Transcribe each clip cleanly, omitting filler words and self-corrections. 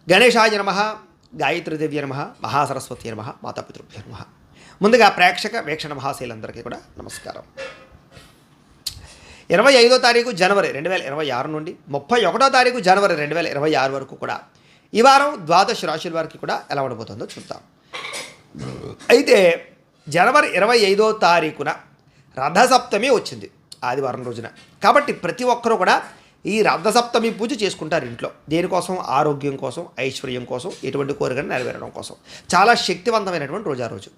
గణేశాయ నమః, గాయత్రీదేవ్య నమః, మహాసరస్వతి నమః, మాతాపితృభ్యో నమః. ముందుగా ప్రేక్షక వీక్షణ మహాశైలందరికీ కూడా నమస్కారం. 25వ తారీఖు జనవరి 2026 నుండి 31వ తారీఖు జనవరి 2026 వరకు కూడా ఈ వారం ద్వాదశ రాశుల వారికి కూడా ఎలా ఉండబోతుందో చూద్దాం. అయితే జనవరి 25వ తారీఖున రథసప్తమి వచ్చింది ఆదివారం రోజున. కాబట్టి ప్రతి ఒక్కరూ కూడా ఈ రథసప్తమి పూజ చేసుకుంటారు ఇంట్లో. దేనికోసం? ఆరోగ్యం కోసం, ఐశ్వర్యం కోసం, ఎటువంటి కోరికను నెరవేరడం కోసం. చాలా శక్తివంతమైనటువంటి రోజు ఆ రోజు.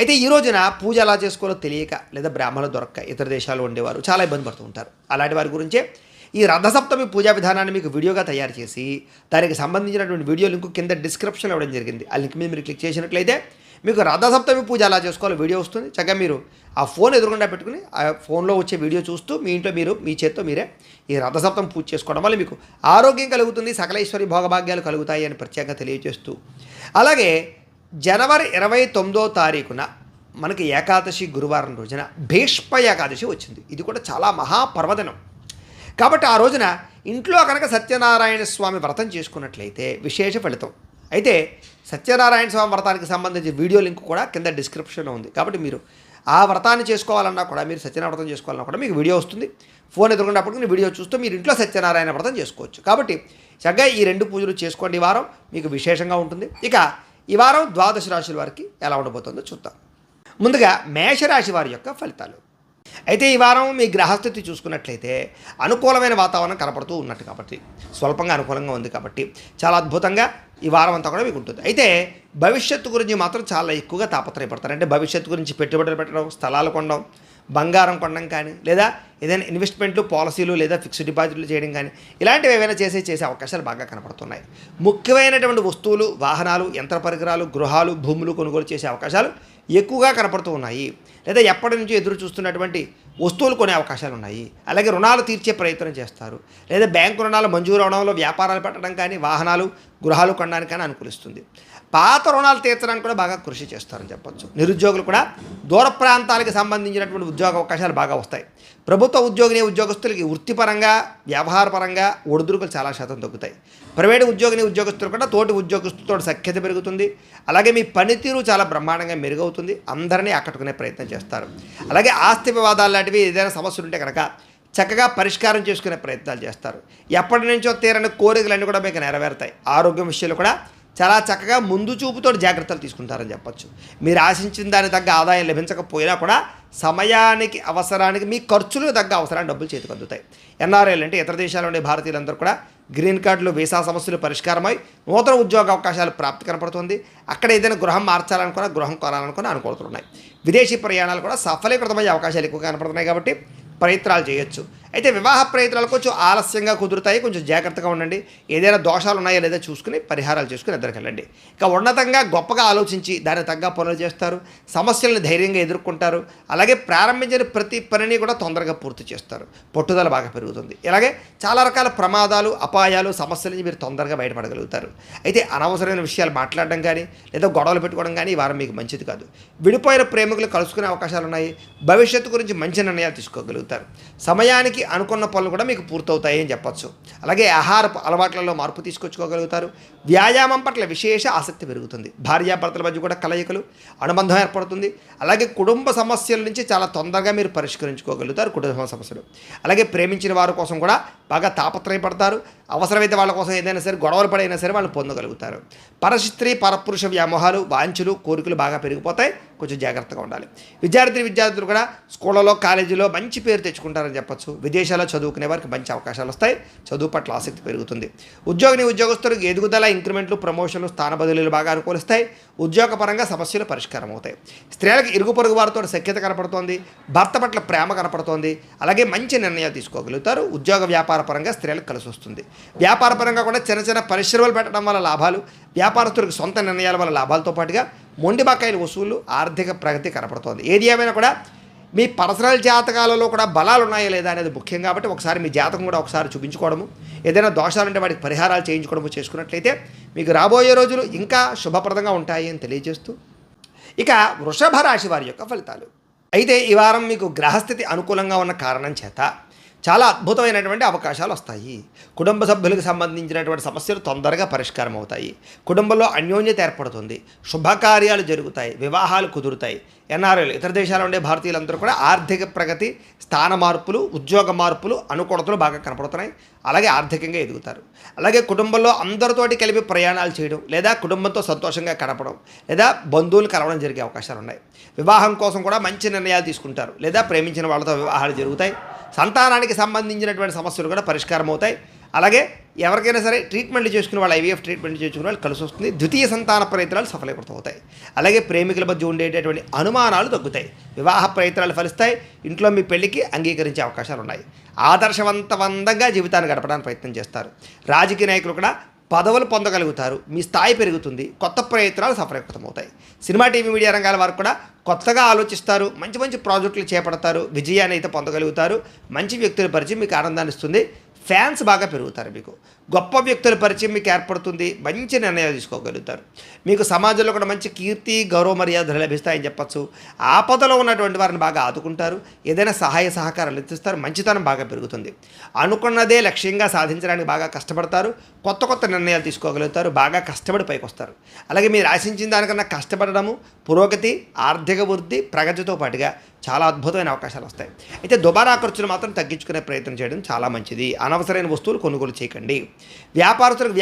అయితే ఈ రోజున పూజ ఎలా చేసుకోవాలో తెలియక లేదా బ్రాహ్మణులు దొరక్క ఇతర దేశాల్లో ఉండేవారు చాలా ఇబ్బంది పడుతూ ఉంటారు. అలాంటి వారి గురించే ఈ రథసప్తమి పూజా విధానాన్ని మీకు వీడియోగా తయారు చేసి దానికి సంబంధించినటువంటి వీడియో లింక్ కింద డిస్క్రిప్షన్లో ఇవ్వడం జరిగింది. ఆ లింక్ మీద మీరు క్లిక్ చేసినట్లయితే మీకు రథసప్తమి పూజ ఎలా చేసుకోవాలో వీడియో వస్తుంది. చక్కగా మీరు ఆ ఫోన్ ఎదురుగుండా పెట్టుకుని ఆ ఫోన్లో వచ్చే వీడియో చూస్తూ మీ ఇంట్లో మీరు మీ చేత్తో మీరే ఈ రథసప్తమి పూజ చేసుకోవడం వల్ల మీకు ఆరోగ్యం కలుగుతుంది, సకలైశ్వరి భోగభాగ్యాలు కలుగుతాయి అని ప్రత్యేకంగా తెలియజేస్తూ, అలాగే జనవరి 29వ తారీఖున మనకి ఏకాదశి గురువారం రోజున భీష్మ ఏకాదశి వచ్చింది. ఇది కూడా చాలా మహాపర్వదినం. కాబట్టి ఆ రోజున ఇంట్లో కనుక సత్యనారాయణ స్వామి వ్రతం చేసుకున్నట్లయితే విశేష ఫలితం. అయితే సత్యనారాయణ స్వామి వ్రతానికి సంబంధించిన వీడియో లింక్ కూడా కింద డిస్క్రిప్షన్లో ఉంది. కాబట్టి మీరు ఆ వ్రతాన్ని చేసుకోవాలన్నా కూడా, మీరు సత్యనారాయణ వ్రతం చేసుకోవాలన్నా కూడా మీకు వీడియో వస్తుంది. ఫోన్ ఎదుర్కొన్నప్పుడు వీడియో చూస్తూ మీరు ఇంట్లో సత్యనారాయణ వ్రతం చేసుకోవచ్చు. కాబట్టి చక్కగా ఈ 2 పూజలు చేసుకోండి. ఈ వారం మీకు విశేషంగా ఉంటుంది. ఇక ఈ వారం ద్వాదశ రాశుల వారికి ఎలా ఉండబోతుందో చూద్దాం. ముందుగా మేషరాశి వారి యొక్క ఫలితాలు. అయితే ఈ వారం మీ గ్రహస్థితి చూసుకున్నట్లయితే అనుకూలమైన వాతావరణం కనపడుతూ ఉన్నట్టు, కాబట్టి స్వల్పంగా అనుకూలంగా ఉంది. కాబట్టి చాలా అద్భుతంగా ఈ వారం అంతా కూడా మీకు ఉంటుంది. అయితే భవిష్యత్తు గురించి మాత్రం చాలా ఎక్కువగా తాపత్రయపడతారు. అంటే భవిష్యత్తు గురించి పెట్టుబడులు పెట్టడం, స్థలాలు కొనడం, బంగారం కొనడం కానీ, లేదా ఏదైనా ఇన్వెస్ట్మెంట్లు, పాలసీలు లేదా ఫిక్స్డ్ డిపాజిట్లు చేయడం కానీ, ఇలాంటివి ఏవైనా చేసే అవకాశాలు బాగా కనపడుతున్నాయి. ముఖ్యమైనటువంటి వస్తువులు, వాహనాలు, యంత్ర పరికరాలు, గృహాలు, భూములు కొనుగోలు చేసే అవకాశాలు ఎక్కువగా కనపడుతూ ఉన్నాయి. లేదా ఎప్పటి నుంచో ఎదురు చూస్తున్నటువంటి వస్తువులు కొనే అవకాశాలు ఉన్నాయి. అలాగే రుణాలు తీర్చే ప్రయత్నం చేస్తారు. లేదా బ్యాంకు రుణాలు మంజూరు అవడంలో వ్యాపారాలు పెట్టడం కానీ, వాహనాలు, గృహాలు కొనడానికి కానీ అనుకూలిస్తుంది. పాత రుణాలు తీర్చడానికి కూడా బాగా కృషి చేస్తారని చెప్పొచ్చు. నిరుద్యోగులు కూడా దూర ప్రాంతాలకు సంబంధించినటువంటి ఉద్యోగ అవకాశాలు బాగా వస్తాయి. ప్రభుత్వ ఉద్యోగస్తులకి వృత్తిపరంగా, వ్యవహారపరంగా ఒడిదుడుకులు చాలా శాతం తగ్గుతాయి. ప్రైవేటు ఉద్యోగస్తులు కూడా తోటి ఉద్యోగస్తులతో సఖ్యత పెరుగుతుంది. అలాగే మీ పనితీరు చాలా బ్రహ్మాండంగా మెరుగవుతుంది. అందరినీ ఆకట్టుకునే ప్రయత్నం చేస్తారు. అలాగే ఆస్తి వివాదాలు లాంటివి ఏదైనా సమస్యలు ఉంటే కనుక చక్కగా పరిష్కారం చేసుకునే ప్రయత్నాలు చేస్తారు. ఎప్పటి నుంచో తీరని కోరికలన్నీ కూడా మీకు నెరవేరుతాయి. ఆరోగ్యం విషయంలో కూడా చాలా చక్కగా ముందు చూపుతో జాగ్రత్తలు తీసుకుంటారని చెప్పచ్చు. మీరు ఆశించిన దానికి తగ్గ ఆదాయం లభించకపోయినా కూడా సమయానికి, అవసరానికి, మీ ఖర్చులకు తగ్గ అవసరాన్ని డబ్బులు చేతికి అందుతాయి. ఎన్ఆర్ఐలు అంటే ఇతర దేశాల్లో ఉండే భారతీయులందరూ కూడా గ్రీన్ కార్డులు, వీసా సమస్యలు పరిష్కారమై నూతన ఉద్యోగ అవకాశాలు ప్రాప్తి కనపడుతుంది. అక్కడ ఏదైనా గృహం మార్చాలనుకున్నా, గృహం కొనాలనుకున్నా అనుకూలతున్నాయి. విదేశీ ప్రయాణాలు కూడా సఫలీకృతమయ్యే అవకాశాలు ఎక్కువగా కనపడుతున్నాయి. కాబట్టి ప్రయత్నాలు చేయొచ్చు. అయితే వివాహ ప్రయత్నాలు కొంచెం ఆలస్యంగా కుదురుతాయి. కొంచెం జాగ్రత్తగా ఉండండి. ఏదైనా దోషాలు ఉన్నాయో లేదో చూసుకుని పరిహారాలు చేసుకుని ఇద్దరికి వెళ్ళండి. ఇక ఉన్నతంగా గొప్పగా ఆలోచించి దానికి తగ్గ పనులు చేస్తారు. సమస్యలను ధైర్యంగా ఎదుర్కొంటారు. అలాగే ప్రారంభించిన ప్రతి పనిని కూడా తొందరగా పూర్తి చేస్తారు. పట్టుదల బాగా పెరుగుతుంది. ఇలాగే చాలా రకాల ప్రమాదాలు, అపాయాలు, సమస్యల నుంచి మీరు తొందరగా బయటపడగలుగుతారు. అయితే అనవసరమైన విషయాలు మాట్లాడడం కానీ, లేదా గొడవలు పెట్టుకోవడం కానీ ఈ వారం మీకు మంచిది కాదు. విడిపోయిన ప్రేమికులు కలుసుకునే అవకాశాలు ఉన్నాయి. భవిష్యత్తు గురించి మంచి నిర్ణయాలు తీసుకోగలుగుతారు. సమయానికి అనుకున్న పనులు కూడా మీకు పూర్తవుతాయి అని చెప్పచ్చు. అలాగే ఆహారపు అలవాట్లలో మార్పు తీసుకొచ్చుకోగలుగుతారు. వ్యాయామం పట్ల విశేష ఆసక్తి పెరుగుతుంది. భార్యాభర్తల మధ్య కూడా కలయికలు, అనుబంధం ఏర్పడుతుంది. అలాగే కుటుంబ సమస్యల నుంచి చాలా తొందరగా మీరు పరిష్కరించుకోగలుగుతారు కుటుంబ సమస్యలు. అలాగే ప్రేమించిన వారి కోసం కూడా బాగా తాపత్రయపడతారు. అవసరమైతే వాళ్ళ కోసం ఏదైనా సరే గొడవలు పడైనా సరే వాళ్ళు పొందగలుగుతారు. పరస్త్రీ పరపురుష వ్యామోహాలు, వాంఛలు, కోరికలు బాగా పెరిగిపోతాయి. కొంచెం జాగ్రత్తగా ఉండాలి. విద్యార్థులు కూడా స్కూళ్ళలో, కాలేజీలో మంచి పేరు తెచ్చుకుంటారని చెప్పచ్చు. విదేశాల్లో చదువుకునే వారికి మంచి అవకాశాలు వస్తాయి. చదువు పట్ల ఆసక్తి పెరుగుతుంది. ఉద్యోగస్తులకు ఎదుగుదల, ఇంక్రిమెంట్లు, ప్రమోషన్లు, స్థాన బదిలీలు బాగా అనుకూలిస్తాయి. ఉద్యోగపరంగా సమస్యలు పరిష్కారం అవుతాయి. స్త్రీలకు ఇరుగు పొరుగు వారితో సఖ్యత కనపడుతోంది. భర్త పట్ల ప్రేమ కనపడుతోంది. అలాగే మంచి నిర్ణయాలు తీసుకోగలుగుతారు. ఉద్యోగ వ్యాపార పరంగా స్త్రీలకు కలిసి వస్తుంది. వ్యాపార పరంగా కూడా చిన్న పరిశ్రమలు పెట్టడం వల్ల లాభాలు, వ్యాపారస్తులకు సొంత నిర్ణయాల వల్ల లాభాలతో పాటుగా మొండి బకాయిల వసూళ్లు, ఆర్థిక ప్రగతి కనపడుతోంది. ఏది ఏమైనా కూడా మీ పర్సనల్ జాతకాలలో కూడా బలాలు ఉన్నాయా లేదా అనేది ముఖ్యం. కాబట్టి ఒకసారి మీ జాతకం కూడా ఒకసారి చూపించుకోవడము, ఏదైనా దోషాలుంటే వాటికి పరిహారాలు చేయించుకోవడము చేసుకున్నట్లయితే మీకు రాబోయే రోజులు ఇంకా శుభప్రదంగా ఉంటాయి అని తెలియజేస్తూ, ఇక వృషభ రాశి వారి యొక్క ఫలితాలు. అయితే ఈ వారం మీకు గ్రహస్థితి అనుకూలంగా ఉన్న కారణం చేత చాలా అద్భుతమైనటువంటి అవకాశాలు వస్తాయి. కుటుంబ సభ్యులకు సంబంధించినటువంటి సమస్యలు తొందరగా పరిష్కారం అవుతాయి. కుటుంబంలో అన్యోన్యత ఏర్పడుతుంది. శుభకార్యాలు జరుగుతాయి. వివాహాలు కుదురుతాయి. ఎన్ఆర్ఐలు, ఇతర దేశాల్లో ఉండే భారతీయులందరూ కూడా ఆర్థిక ప్రగతి, స్థాన మార్పులు, ఉద్యోగ మార్పులు, అనుకూలతలు బాగా కనపడుతున్నాయి. అలాగే ఆర్థికంగా ఎదుగుతారు. అలాగే కుటుంబంలో అందరితోటి కలిపి ప్రయాణాలు చేయడం, లేదా కుటుంబంతో సంతోషంగా గడపడం, లేదా బంధువులు కలవడం జరిగే అవకాశాలు ఉన్నాయి. వివాహం కోసం కూడా మంచి నిర్ణయాలు తీసుకుంటారు, లేదా ప్రేమించిన వాళ్ళతో వివాహాలు జరుగుతాయి. సంతానానికి సంబంధించినటువంటి సమస్యలు కూడా పరిష్కారం అవుతాయి. అలాగే ఎవరికైనా సరే ట్రీట్మెంట్లు చేసుకునే వాళ్ళు, ఐవీఎఫ్ ట్రీట్మెంట్ చేసుకునే వాళ్ళు కలిసి వస్తుంది. ద్వితీయ సంతాన ప్రయత్నాలు సఫలీకృతమవుతాయి. అలాగే ప్రేమికుల మధ్య ఉండేటటువంటి అనుమానాలు తగ్గుతాయి. వివాహ ప్రయత్నాలు ఫలిస్తాయి. ఇంట్లో మీ పెళ్లికి అంగీకరించే అవకాశాలు ఉన్నాయి. ఆదర్శవంతంగా జీవితాన్ని గడపడానికి ప్రయత్నం చేస్తారు. రాజకీయ నాయకులు కూడా పదవులు పొందగలుగుతారు. మీ స్థాయి పెరుగుతుంది. కొత్త ప్రయత్నాలు సఫలీకృతమవుతాయి. సినిమా, టీవీ, మీడియా రంగాల వారు కూడా కొత్తగా ఆలోచిస్తారు. మంచి మంచి ప్రాజెక్టులు చేపడతారు. విజయాన్ని అయితే పొందగలుగుతారు. మంచి వ్యక్తుల పరిచయం మీకు ఆనందాన్ని ఇస్తుంది. ఫ్యాన్స్ బాగా పెరుగుతారు. మీకు గొప్ప వ్యక్తుల పరిచయం మీకు ఏర్పడుతుంది. మంచి నిర్ణయాలు తీసుకోగలుగుతారు. మీకు సమాజంలో కూడా మంచి కీర్తి, గౌరవ మర్యాదలు లభిస్తాయని చెప్పచ్చు. ఆపదలో ఉన్నటువంటి వారిని బాగా ఆదుకుంటారు. ఏదైనా సహాయ సహకారాలు ఇస్తారు. మంచితనం బాగా పెరుగుతుంది. అనుకున్నదే లక్ష్యంగా సాధించడానికి బాగా కష్టపడతారు. కొత్త కొత్త నిర్ణయాలు తీసుకోగలుగుతారు. బాగా కష్టపడి పైకి వస్తారు. అలాగే మీరు ఆశించిన దానికన్నా కష్టపడడము, పురోగతి, ఆర్థిక వృద్ధి, ప్రగతితో పాటుగా చాలా అద్భుతమైన అవకాశాలు వస్తాయి. అయితే దుబారా ఖర్చులు మాత్రం తగ్గించుకునే ప్రయత్నం చేయడం చాలా మంచిది. అనవసరమైన వస్తువులు కొనుగోలు చేయకండి. వ్యాపారస్తులకు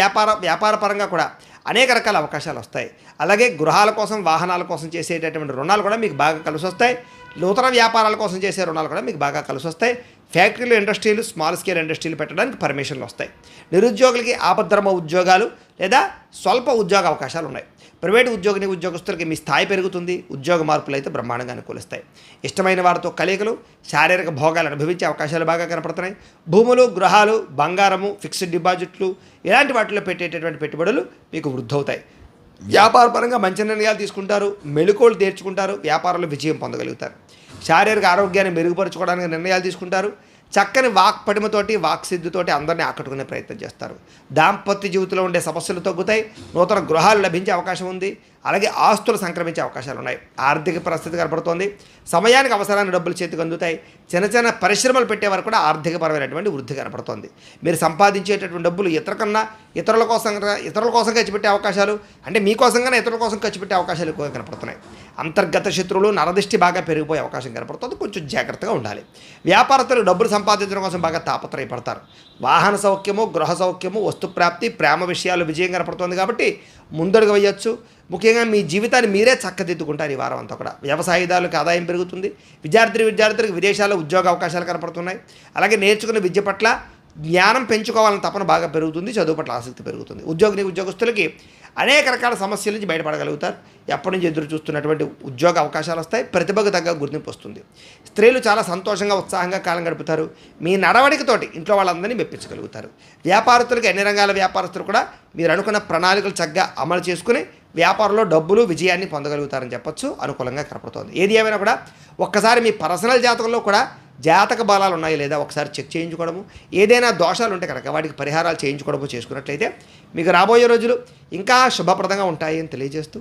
వ్యాపార పరంగా కూడా అనేక రకాల అవకాశాలు వస్తాయి. అలాగే గృహాల కోసం, వాహనాల కోసం చేసేటటువంటి రుణాలు కూడా మీకు బాగా కలిసి వస్తాయి. నూతన వ్యాపారాల కోసం చేసే రుణాలు కూడా మీకు బాగా కలిసి వస్తాయి. ఫ్యాక్టరీలు, ఇండస్ట్రీలు, స్మాల్ స్కేల్ ఇండస్ట్రీలు పెట్టడానికి పర్మిషన్లు వస్తాయి. నిరుద్యోగులకి ఆపద్ధర్మ ఉద్యోగాలు లేదా స్వల్ప ఉద్యోగ అవకాశాలు ఉన్నాయి. ప్రైవేటు ఉద్యోగస్తులకి మీ స్థాయి పెరుగుతుంది. ఉద్యోగ మార్పులు అయితే బ్రహ్మాండంగా అనుకూలిస్తాయి. ఇష్టమైన వారితో కలయికలు, శారీరక భోగాలు అనుభవించే అవకాశాలు బాగా కనపడుతున్నాయి. భూములు, గృహాలు, బంగారము, ఫిక్స్డ్ డిపాజిట్లు ఇలాంటి వాటిలో పెట్టేటటువంటి పెట్టుబడులు మీకు వృద్ధవుతాయి. వ్యాపారపరంగా మంచి నిర్ణయాలు తీసుకుంటారు. మెళుకువలు తీర్చుకుంటారు. వ్యాపారంలో విజయం పొందగలుగుతారు. శారీరక ఆరోగ్యాన్ని మెరుగుపరచుకోవడానికి నిర్ణయాలు తీసుకుంటారు. చక్కని వాక్ పటిమతోటి, వాక్సిద్ధితోటి అందరినీ ఆకట్టుకునే ప్రయత్నం చేస్తారు. దాంపత్య జీవితంలో ఉండే సమస్యలు తగ్గుతాయి. నూతన గృహాలు లభించే అవకాశం ఉంది. అలాగే ఆస్తులు సంక్రమించే అవకాశాలు ఉన్నాయి. ఆర్థిక పరిస్థితి కనపడుతోంది. సమయానికి అవసరానికి డబ్బులు చేతికి అందుతాయి. చిన్న చిన్న పరిశ్రమలు పెట్టేవారు కూడా ఆర్థికపరమైనటువంటి వృద్ధి కనపడుతోంది. మీరు సంపాదించేటటువంటి డబ్బులు ఇతరుల కోసం ఖర్చు పెట్టే అవకాశాలు, అంటే మీకోసంగానే ఇతరుల కోసం ఖర్చు పెట్టే అవకాశాలు ఎక్కువగా కనపడుతున్నాయి. అంతర్గత శత్రువులు, నరదిష్టి బాగా పెరిగిపోయే అవకాశం కనపడుతుంది. కొంచెం జాగ్రత్తగా ఉండాలి. వ్యాపారస్తులు డబ్బులు సంపాదించడం కోసం బాగా తాపత్రయపడతారు. వాహన సౌఖ్యము, గృహ సౌఖ్యము, వస్తుప్రాప్తి, ప్రేమ విషయాలు విజయం కనపడుతుంది కాబట్టి ముందడుగు వేయచ్చు. ముఖ్యంగా మీ జీవితాన్ని మీరే చక్కదిద్దుకుంటారు. ఈ వారం అంతా కూడా వ్యవసాయదారులకు ఆదాయం పెరుగుతుంది. విద్యార్థులకు విదేశాల్లో ఉద్యోగ అవకాశాలు కనపడుతున్నాయి. అలాగే నేర్చుకున్న విద్య పట్ల జ్ఞానం పెంచుకోవాలని తపన బాగా పెరుగుతుంది. చదువు పట్ల ఆసక్తి పెరుగుతుంది. ఉద్యోగస్తులకి అనేక రకాల సమస్యల నుంచి బయటపడగలుగుతారు. ఎప్పటి నుంచి ఎదురు చూస్తున్నటువంటి ఉద్యోగ అవకాశాలు వస్తాయి. ప్రతిభకు తగ్గ గుర్తింపు వస్తుంది. స్త్రీలు చాలా సంతోషంగా, ఉత్సాహంగా కాలం గడుపుతారు. మీ నడవడికతోటి ఇంట్లో వాళ్ళందరినీ మెప్పించగలుగుతారు. వ్యాపారస్తులకి, అన్ని రంగాల వ్యాపారస్తులు కూడా మీరు అనుకున్న ప్రణాళికలు చక్కగా అమలు చేసుకుని వ్యాపారంలో డబ్బులు, విజయాన్ని పొందగలుగుతారని చెప్పొచ్చు. అనుకూలంగా కనపడుతోంది. ఏది ఏమైనా కూడా ఒక్కసారి మీ పర్సనల్ జాతకంలో కూడా జాతక బలాలు ఉన్నాయి లేదా ఒకసారి చెక్ చేయించుకోవడము, ఏదైనా దోషాలు ఉంటే కనుక వాటికి పరిహారాలు చేయించుకోవడము చేసుకున్నట్లయితే మీకు రాబోయే రోజులు ఇంకా శుభప్రదంగా ఉంటాయి అని తెలియజేస్తూ,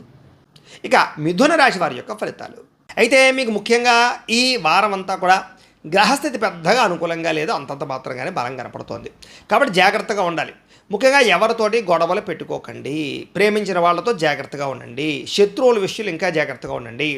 ఇక మిథున రాశి వారి యొక్క ఫలితాలు. అయితే మీకు ముఖ్యంగా ఈ వారం అంతా కూడా గ్రహస్థితి పెద్దగా అనుకూలంగా లేదు. అంతంత మాత్రంగానే బలం కనపడుతోంది. కాబట్టి జాగ్రత్తగా ఉండాలి. ముఖ్యంగా ఎవరితోటి గొడవలు పెట్టుకోకండి. ప్రేమించిన వాళ్ళతో జాగ్రత్తగా ఉండండి. శత్రువుల విషయాలు ఇంకా జాగ్రత్తగా ఉండండి.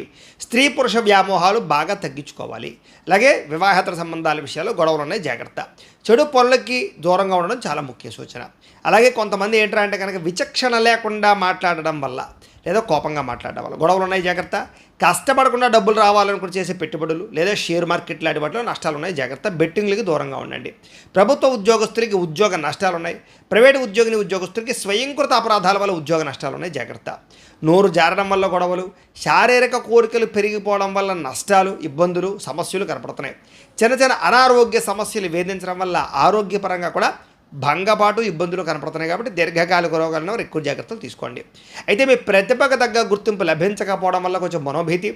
స్త్రీ పురుష వ్యామోహాలు బాగా తగ్గించుకోవాలి. అలాగే వివాహేతర సంబంధాల విషయాలు గొడవలు ఉన్నాయి, జాగ్రత్త. చెడు పనులకి దూరంగా ఉండడం చాలా ముఖ్య సూచన. అలాగే కొంతమంది ఏంటంటే కనుక విచక్షణ లేకుండా మాట్లాడడం వల్ల లేదా కోపంగా మాట్లాడడం వల్ల గొడవలు ఉన్నాయి, జాగ్రత్త. కష్టపడకుండా డబ్బులు రావాలనుకుని చేసే పెట్టుబడులు లేదా షేర్ మార్కెట్ లాంటి వాటిలో నష్టాలు ఉన్నాయి, జాగ్రత్త. బెట్టింగ్లకి దూరంగా ఉండండి. ప్రభుత్వ ఉద్యోగస్తులకి ఉద్యోగ నష్టాలు ఉన్నాయి. ప్రైవేటు ఉద్యోగస్తులకి స్వయంకృత అపరాధాల వల్ల ఉద్యోగ నష్టాలు ఉన్నాయి, జాగ్రత్త. నోరు జారడం వల్ల గొడవలు, శారీరక కోరికలు పెరిగిపోవడం వల్ల నష్టాలు, ఇబ్బందులు, సమస్యలు కనపడుతున్నాయి. చిన్న చిన్న అనారోగ్య సమస్యలు వేధించడం వల్ల ఆరోగ్యపరంగా కూడా భంగపాటు, ఇబ్బందులు కనపడుతున్నాయి. కాబట్టి దీర్ఘకాలిక రోగాలను ఎక్కువ జాగ్రత్తలు తీసుకోండి. అయితే మీ ప్రతిభకు తగ్గ గుర్తింపు లభించకపోవడం వల్ల కొంచెం మనోభీతి,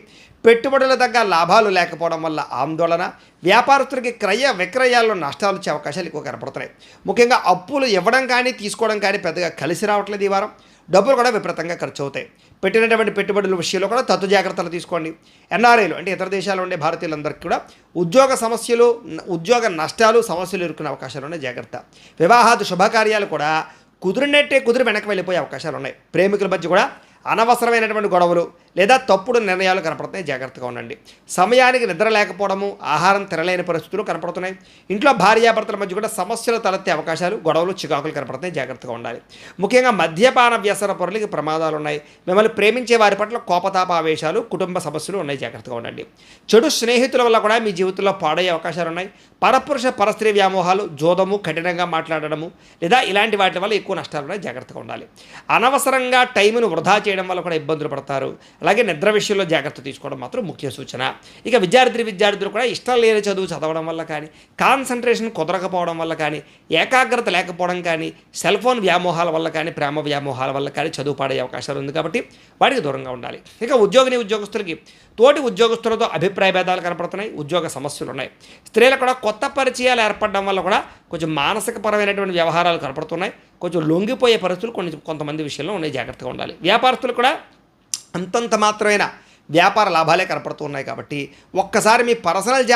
పెట్టుబడుల తగ్గ లాభాలు లేకపోవడం వల్ల ఆందోళన, వ్యాపారస్తులకి క్రయ విక్రయాల్లో నష్టాలు వచ్చే అవకాశాలు ఎక్కువ కనపడుతున్నాయి. ముఖ్యంగా అప్పులు ఇవ్వడం కానీ తీసుకోవడం కానీ పెద్దగా కలిసి రావట్లేదు ఈ వారం. డబ్బులు కూడా విపరీతంగా ఖర్చు అవుతాయి. పెట్టినటువంటి పెట్టుబడుల విషయంలో కూడా తత్తు జాగ్రత్తలు తీసుకోండి. ఎన్ఆర్ఐలు అంటే ఇతర దేశాల్లో ఉండే భారతీయులందరికీ కూడా ఉద్యోగ సమస్యలు, ఉద్యోగ నష్టాలు, సమస్యలు ఎదుర్కొనే అవకాశాలు ఉన్నాయి. జాగ్రత్త. వివాహాది శుభకార్యాలు కూడా కుదిరినట్టే కుదిరి వెనక్కి వెళ్ళిపోయే అవకాశాలు ఉన్నాయి. ప్రేమికుల మధ్య కూడా అనవసరమైనటువంటి గొడవలు లేదా తప్పుడు నిర్ణయాలు కనపడుతున్నాయి. జాగ్రత్తగా ఉండండి. సమయానికి నిద్ర లేకపోవడము, ఆహారం తినలేని పరిస్థితులు కనపడుతున్నాయి. ఇంట్లో భార్యాభర్తల మధ్య కూడా సమస్యలు తలెత్తే అవకాశాలు, గొడవలు, చికాకులు కనపడుతున్నాయి. జాగ్రత్తగా ఉండాలి. ముఖ్యంగా మద్యపాన వ్యసన పరులకి ప్రమాదాలు ఉన్నాయి. మిమ్మల్ని ప్రేమించే వారి పట్ల కోపతాప ఆవేశాలు, కుటుంబ సమస్యలు ఉన్నాయి. జాగ్రత్తగా ఉండండి. చెడు స్నేహితుల వల్ల కూడా మీ జీవితంలో పాడయ్యే అవకాశాలు ఉన్నాయి. పరపురుష పరస్త్రీ వ్యామోహాలు, జోదము, కఠినంగా మాట్లాడడము లేదా ఇలాంటి వాటి వల్ల ఎక్కువ నష్టాలు ఉన్నాయి. జాగ్రత్తగా ఉండాలి. అనవసరంగా టైంను వృధా చేయడం వల్ల కూడా ఇబ్బందులు పడతారు. అలాగే నిద్ర విషయంలో జాగ్రత్త తీసుకోవడం మాత్రం ముఖ్య సూచన. ఇక విద్యార్థులు కూడా ఇష్టం లేని చదువు చదవడం వల్ల కానీ, కాన్సన్ట్రేషన్ కుదరకపోవడం వల్ల కానీ, ఏకాగ్రత లేకపోవడం కానీ, సెల్ ఫోన్ వ్యామోహాల వల్ల కానీ, ప్రేమ వ్యామోహాల వల్ల కానీ చదువు పాడే అవకాశాలు ఉంది. కాబట్టి వాటికి దూరంగా ఉండాలి. ఇక ఉద్యోగస్తులకి తోటి ఉద్యోగస్తులతో అభిప్రాయ భేదాలు కనపడుతున్నాయి. ఉద్యోగ సమస్యలు ఉన్నాయి. స్త్రీలకు కూడా కొత్త పరిచయాలు ఏర్పడడం వల్ల కూడా కొంచెం మానసికపరమైనటువంటి వ్యవహారాలు కనపడుతున్నాయి. కొంచెం లొంగిపోయే పరిస్థితులు కొంతమంది విషయంలో ఉన్నాయి. జాగ్రత్తగా ఉండాలి. వ్యాపారస్తులు కూడా అంతంత మాత్రమైన వ్యాపార లాభాలే కనపడుతున్నాయి. కాబట్టి ఒక్కసారి మీ పర్సనల్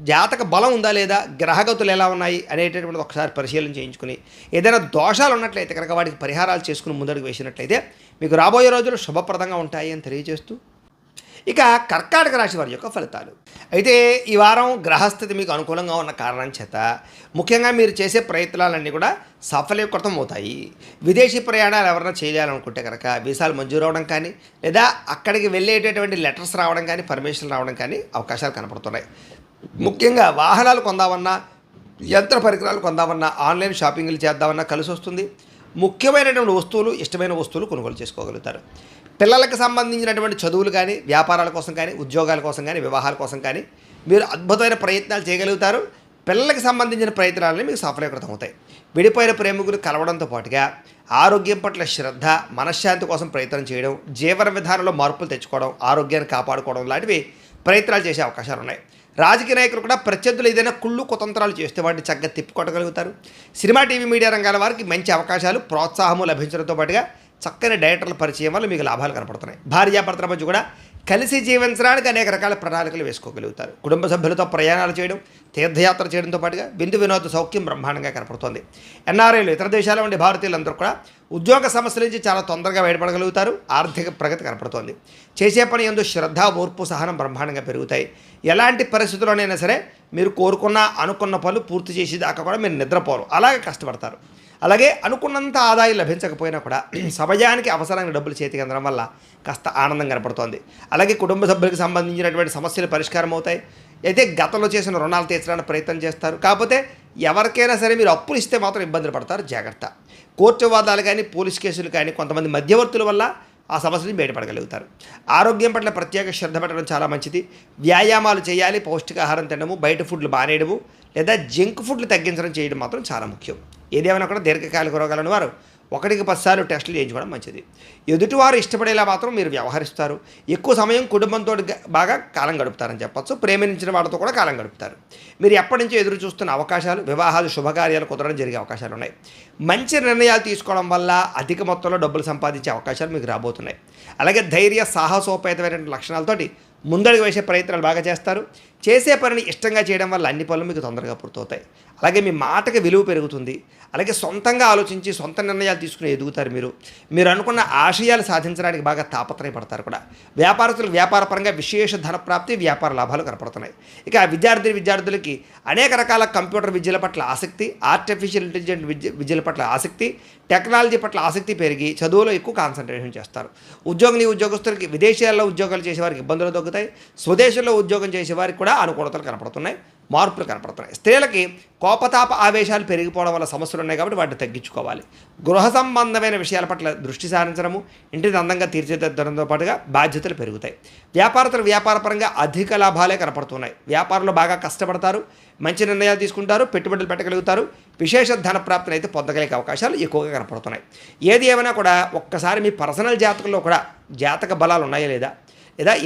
జాతక బలం ఉందా లేదా, గ్రహగతులు ఎలా ఉన్నాయి అనేటటువంటిది ఒకసారి పరిశీలన చేయించుకుని ఏదైనా దోషాలు ఉన్నట్లయితే కనుక వాటికి పరిహారాలు చేసుకుని ముందడుగు వేసినట్లయితే మీకు రాబోయే రోజులు శుభప్రదంగా ఉంటాయి అని తెలియజేస్తూ, ఇక కర్కాటక రాశి వారి యొక్క ఫలితాలు. అయితే ఈ వారం గ్రహస్థితి మీకు అనుకూలంగా ఉన్న కారణం చేత ముఖ్యంగా మీరు చేసే ప్రయత్నాలన్నీ కూడా సఫలీకృతం అవుతాయి. విదేశీ ప్రయాణాలు ఎవరైనా చేయాలనుకుంటే కనుక వీసాలు మంజూరు అవడం కానీ లేదా అక్కడికి వెళ్ళేటటువంటి లెటర్స్ రావడం కానీ, పర్మిషన్ రావడం కానీ అవకాశాలు కనపడుతున్నాయి. ముఖ్యంగా వాహనాలు కొందామన్నా, యంత్ర పరికరాలు కొందామన్నా, ఆన్లైన్ షాపింగ్లు చేద్దామన్నా కలిసి వస్తుంది. ముఖ్యమైనటువంటి వస్తువులు, ఇష్టమైన వస్తువులు కొనుగోలు చేసుకోగలుగుతారు. పిల్లలకు సంబంధించినటువంటి చదువులు కానీ, వ్యాపారాల కోసం కానీ, ఉద్యోగాల కోసం కానీ, వివాహాల కోసం కానీ మీరు అద్భుతమైన ప్రయత్నాలు చేయగలుగుతారు. పిల్లలకు సంబంధించిన ప్రయత్నాలని మీకు సఫలీకృతం అవుతాయి. విడిపోయిన ప్రేమికులు కలవడంతో పాటుగా ఆరోగ్యం పట్ల శ్రద్ధ, మనశ్శాంతి కోసం ప్రయత్నం చేయడం, జీవన విధానంలో మార్పులు తెచ్చుకోవడం, ఆరోగ్యాన్ని కాపాడుకోవడం లాంటివి ప్రయత్నాలు చేసే అవకాశాలు ఉన్నాయి. రాజకీయ నాయకులు కూడా ప్రత్యర్థులు ఏదైనా కుళ్ళు కుతంత్రాలు చేస్తే వాటిని చక్కగా తిప్పికొట్టగలుగుతారు. సినిమా, టీవీ, మీడియా రంగాల వారికి మంచి అవకాశాలు, ప్రోత్సాహము లభించడంతో పాటుగా చక్కని డైరెక్టర్ల పరిచయం వల్ల మీకు లాభాలు కనపడుతున్నాయి. భార్యాభర్తల మధ్య కూడా కలిసి జీవించడానికి అనేక రకాల ప్రణాళికలు వేసుకోగలుగుతారు. కుటుంబ సభ్యులతో ప్రయాణాలు చేయడం, తీర్థయాత్ర చేయడంతో పాటుగా విందు వినోద సౌఖ్యం బ్రహ్మాండంగా కనపడుతోంది. ఎన్ఆర్ఐలు, ఇతర దేశాల ఉండే భారతీయులందరూ కూడా ఉద్యోగ సమస్యల నుంచి చాలా తొందరగా బయటపడగలుగుతారు. ఆర్థిక ప్రగతి కనపడుతోంది. చేసే పని యందు శ్రద్ధ, ఓర్పు, సహనం బ్రహ్మాండంగా పెరుగుతాయి. ఎలాంటి పరిస్థితుల్లోనైనా సరే మీరు అనుకున్న పనులు పూర్తి చేసేదాకా కూడా మీరు నిద్రపోరు, అలాగే కష్టపడతారు. అలాగే అనుకున్నంత ఆదాయం లభించకపోయినా కూడా సమయానికి అవసరమైన డబ్బులు చేతికి అందడం వల్ల కాస్త ఆనందం కనపడుతోంది. అలాగే కుటుంబ సభ్యులకు సంబంధించినటువంటి సమస్యలు పరిష్కారం అవుతాయి. అయితే గతంలో చేసిన రుణాలు తీర్చడానికి ప్రయత్నం చేస్తారు. కాకపోతే ఎవరికైనా సరే మీరు అప్పులు ఇస్తే మాత్రం ఇబ్బందులు పడతారు. జాగ్రత్త. కోర్టు వాదాలు కానీ, పోలీస్ కేసులు కానీ, కొంతమంది మధ్యవర్తుల వల్ల ఆ సమస్య నుంచి బయటపడగలుగుతారు. ఆరోగ్యం పట్ల ప్రత్యేక శ్రద్ధ పెట్టడం చాలా మంచిది. వ్యాయామాలు చేయాలి, పౌష్టికాహారం తినడము, బయట ఫుడ్లు మానేయడము లేదా జంక్ ఫుడ్లు తగ్గించడం చేయడం మాత్రం చాలా ముఖ్యం. ఏదేమైనా కూడా దీర్ఘకాలిక రోగాలను వారు 1-10 సార్లు టెస్టులు చేయించుకోవడం మంచిది. ఎదుటివారు ఇష్టపడేలా మాత్రం మీరు వ్యవహరిస్తారు. ఎక్కువ సమయం కుటుంబంతో బాగా కాలం గడుపుతారని చెప్పచ్చు. ప్రేమించిన వాళ్ళతో కూడా కాలం గడుపుతారు. మీరు ఎప్పటి నుంచో ఎదురు చూస్తున్న అవకాశాలు, వివాహాలు, శుభకార్యాలు కుదరడం జరిగే అవకాశాలు ఉన్నాయి. మంచి నిర్ణయాలు తీసుకోవడం వల్ల అధిక మొత్తంలో డబ్బులు సంపాదించే అవకాశాలు మీకు రాబోతున్నాయి. అలాగే ధైర్య, సాహసోపేతమైన లక్షణాలతోటి ముందడుగు వేసే ప్రయత్నాలు బాగా చేస్తారు. చేసే పనిని ఇష్టంగా చేయడం వల్ల అన్ని పనులు మీకు తొందరగా పూర్తవుతాయి. అలాగే మీ మాటకి విలువ పెరుగుతుంది. అలాగే సొంతంగా ఆలోచించి సొంత నిర్ణయాలు తీసుకుని ఎదుగుతారు. మీరు అనుకున్న ఆశయాలు సాధించడానికి బాగా తాపత్రయపడతారు కూడా. వ్యాపారస్తులకు వ్యాపారపరంగా విశేష ధనప్రాప్తి, వ్యాపార లాభాలు కనపడుతున్నాయి. ఇక విద్యార్థులకి అనేక రకాల కంప్యూటర్ విద్యల పట్ల ఆసక్తి, ఆర్టిఫిషియల్ ఇంటెలిజెంట్ విద్యల పట్ల ఆసక్తి, టెక్నాలజీ పట్ల ఆసక్తి పెరిగి చదువులో ఎక్కువ కాన్సన్ట్రేషన్ చేస్తారు. ఉద్యోగస్తులకి విదేశాల్లో ఉద్యోగాలు చేసేవారికి ఇబ్బందులు తగ్గుతాయి. స్వదేశంలో ఉద్యోగం చేసేవారికి కూడా అనుకూలతలు కనపడుతున్నాయి, మార్పులు కనపడుతున్నాయి. స్త్రీలకి కోపతాప ఆవేశాలు పెరిగిపోవడం వల్ల సమస్యలు ఉన్నాయి కాబట్టి వాటిని తగ్గించుకోవాలి. గృహ సంబంధమైన విషయాల పట్ల దృష్టి సారించడము, ఇంటిని అందంగా తీర్చిదిద్దడంతో పాటుగా బాధ్యతలు పెరుగుతాయి. వ్యాపారస్తులు వ్యాపారపరంగా అధిక లాభాలే కనపడుతున్నాయి. వ్యాపారంలో బాగా కష్టపడతారు, మంచి నిర్ణయాలు తీసుకుంటారు, పెట్టుబడులు పెట్టగలుగుతారు. విశేష ధన ప్రాప్తిని అయితే పొందగలిగే అవకాశాలు ఎక్కువగా కనపడుతున్నాయి. ఏది ఏమైనా కూడా ఒక్కసారి మీ పర్సనల్ జాతకంలో కూడా జాతక బలాలు ఉన్నాయా లేదా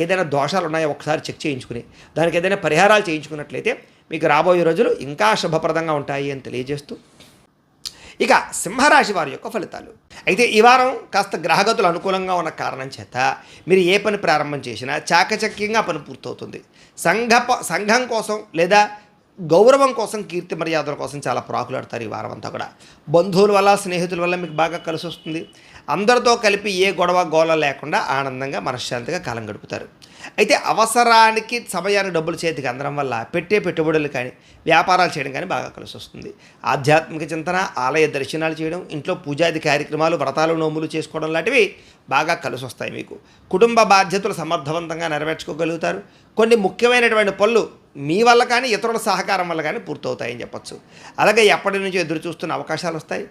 ఏదైనా దోషాలు ఉన్నాయో ఒకసారి చెక్ చేయించుకుని దానికి ఏదైనా పరిహారాలు చేయించుకున్నట్లయితే మీకు రాబోయే రోజులు ఇంకా శుభప్రదంగా ఉంటాయి అని తెలియజేస్తూ, ఇక సింహరాశి వారి యొక్క ఫలితాలు. అయితే ఈ వారం కాస్త గ్రహగతులు అనుకూలంగా ఉన్న కారణం చేత మీరు ఏ పని ప్రారంభం చేసినా చాకచక్యంగా పని పూర్తవుతుంది. సంఘం కోసం లేదా గౌరవం కోసం, కీర్తి మర్యాదల కోసం చాలా ప్రాకులాడతారు ఈ వారం అంతా కూడా. బంధువుల వల్ల, స్నేహితుల వల్ల మీకు బాగా కలిసి వస్తుంది. అందరితో కలిపి ఏ గొడవ గోళ లేకుండా ఆనందంగా మనశ్శాంతిగా కాలం గడుపుతారు. అయితే అవసరానికి సమయానికి డబ్బులు చేతికి అందడం వల్ల పెట్టుబడులు కానీ, వ్యాపారాలు చేయడం కానీ బాగా కలిసి వస్తుంది. ఆధ్యాత్మిక చింతన, ఆలయ దర్శనాలు చేయడం, ఇంట్లో పూజాది కార్యక్రమాలు, వ్రతాలు, నోములు చేసుకోవడం లాంటివి బాగా కలిసి వస్తాయి మీకు. కుటుంబ బాధ్యతలు సమర్థవంతంగా నెరవేర్చుకోగలుగుతారు. కొన్ని ముఖ్యమైనటువంటి పనులు మీ వల్ల కానీ, ఇతరుల సహకారం వల్ల కానీ పూర్తవుతాయని చెప్పచ్చు. అలాగే ఎప్పటి నుంచో ఎదురు చూస్తున్న అవకాశాలు వస్తాయి.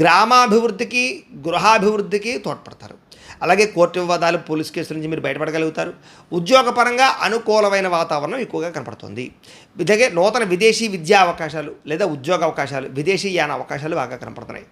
గ్రామాభివృద్ధికి, గృహాభివృద్ధికి తోడ్పడతారు. అలాగే కోర్టు వివాదాలు, పోలీస్ కేసుల నుంచి మీరు బయటపడగలుగుతారు. ఉద్యోగపరంగా అనుకూలమైన వాతావరణం ఎక్కువగా కనపడుతుంది. ఇలాగే నూతన విదేశీ విద్యా అవకాశాలు లేదా ఉద్యోగ అవకాశాలు, విదేశీ యాన అవకాశాలు బాగా కనపడుతున్నాయి.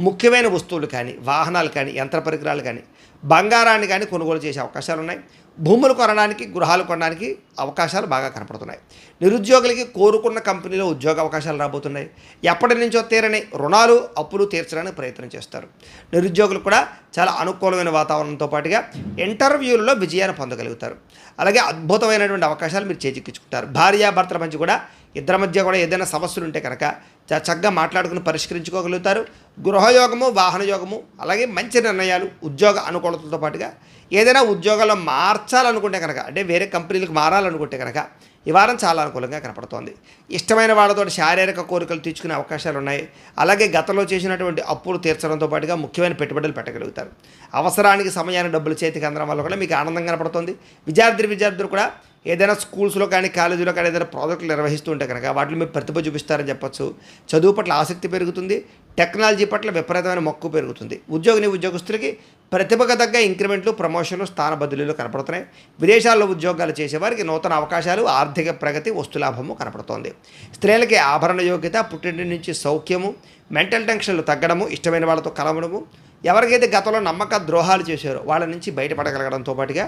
ముఖ్యమైన వస్తువులు కానీ, వాహనాలు కానీ, యంత్ర పరికరాలు కానీ, బంగారాన్ని కానీ కొనుగోలు చేసే అవకాశాలు ఉన్నాయి. భూములు కొనడానికి, గృహాలు కొనడానికి అవకాశాలు బాగా కనపడుతున్నాయి. నిరుద్యోగులకి కోరుకున్న కంపెనీలో ఉద్యోగ అవకాశాలు రాబోతున్నాయి. ఎప్పటి నుంచో తీరని రుణాలు, అప్పులు తీర్చడానికి ప్రయత్నం చేస్తారు. నిరుద్యోగులు కూడా చాలా అనుకూలమైన వాతావరణంతో పాటుగా ఇంటర్వ్యూలలో విజయాన్ని పొందగలుగుతారు. అలాగే అద్భుతమైనటువంటి అవకాశాలు మీరు చేజిక్కించుకుంటారు. భార్యాభర్తల మధ్య కూడా, ఇద్దరి మధ్య కూడా ఏదైనా సమస్యలు ఉంటే కనుక చక్కగా మాట్లాడుకుని పరిష్కరించుకోగలుగుతారు. గృహయోగము, వాహన యోగము, అలాగే మంచి నిర్ణయాలు, ఉద్యోగ అనుకూలతలతో పాటుగా ఏదైనా ఉద్యోగాల్లో మార్చాలనుకుంటే కనుక, అంటే వేరే కంపెనీలకు మారాలనుకుంటే కనుక ఈ వారం చాలా అనుకూలంగా కనపడుతోంది. ఇష్టమైన వాళ్ళతో శారీరక కోరికలు తీర్చుకునే అవకాశాలు ఉన్నాయి. అలాగే గతంలో చేసినటువంటి అప్పులు తీర్చడంతో పాటుగా ముఖ్యమైన పెట్టుబడులు పెట్టగలుగుతారు. అవసరానికి సమయానికి డబ్బులు చేతికి అందడం వల్ల కూడా మీకు ఆనందం కనపడుతుంది. విద్యార్థులు కూడా ఏదైనా స్కూల్స్లో కానీ, కాలేజీలో కానీ ఏదైనా ప్రాజెక్టులు నిర్వహిస్తూ ఉంటే కనుక వాటిలో మీరు ప్రతిభ చూపిస్తారని చెప్పచ్చు. చదువు పట్ల ఆసక్తి పెరుగుతుంది. టెక్నాలజీ పట్ల విపరీతమైన మక్కువ పెరుగుతుంది. ఉద్యోగస్తులకి ప్రతిభకు తగ్గ ఇంక్రిమెంట్లు, ప్రమోషన్లు, స్థాన బదిలీలు కనపడుతున్నాయి. విదేశాల్లో ఉద్యోగాలు చేసేవారికి నూతన అవకాశాలు, ఆర్థిక ప్రగతి, వస్తులాభము కనపడుతోంది. స్త్రీలకి ఆభరణ యోగ్యత, పుట్టింటి నుంచి సౌఖ్యము, మెంటల్ టెన్షన్లు తగ్గడము, ఇష్టమైన వాళ్ళతో కలవడము, ఎవరికైతే గతంలో నమ్మక ద్రోహాలు చేశారో వాళ్ళ నుంచి బయటపడగలగడంతో పాటుగా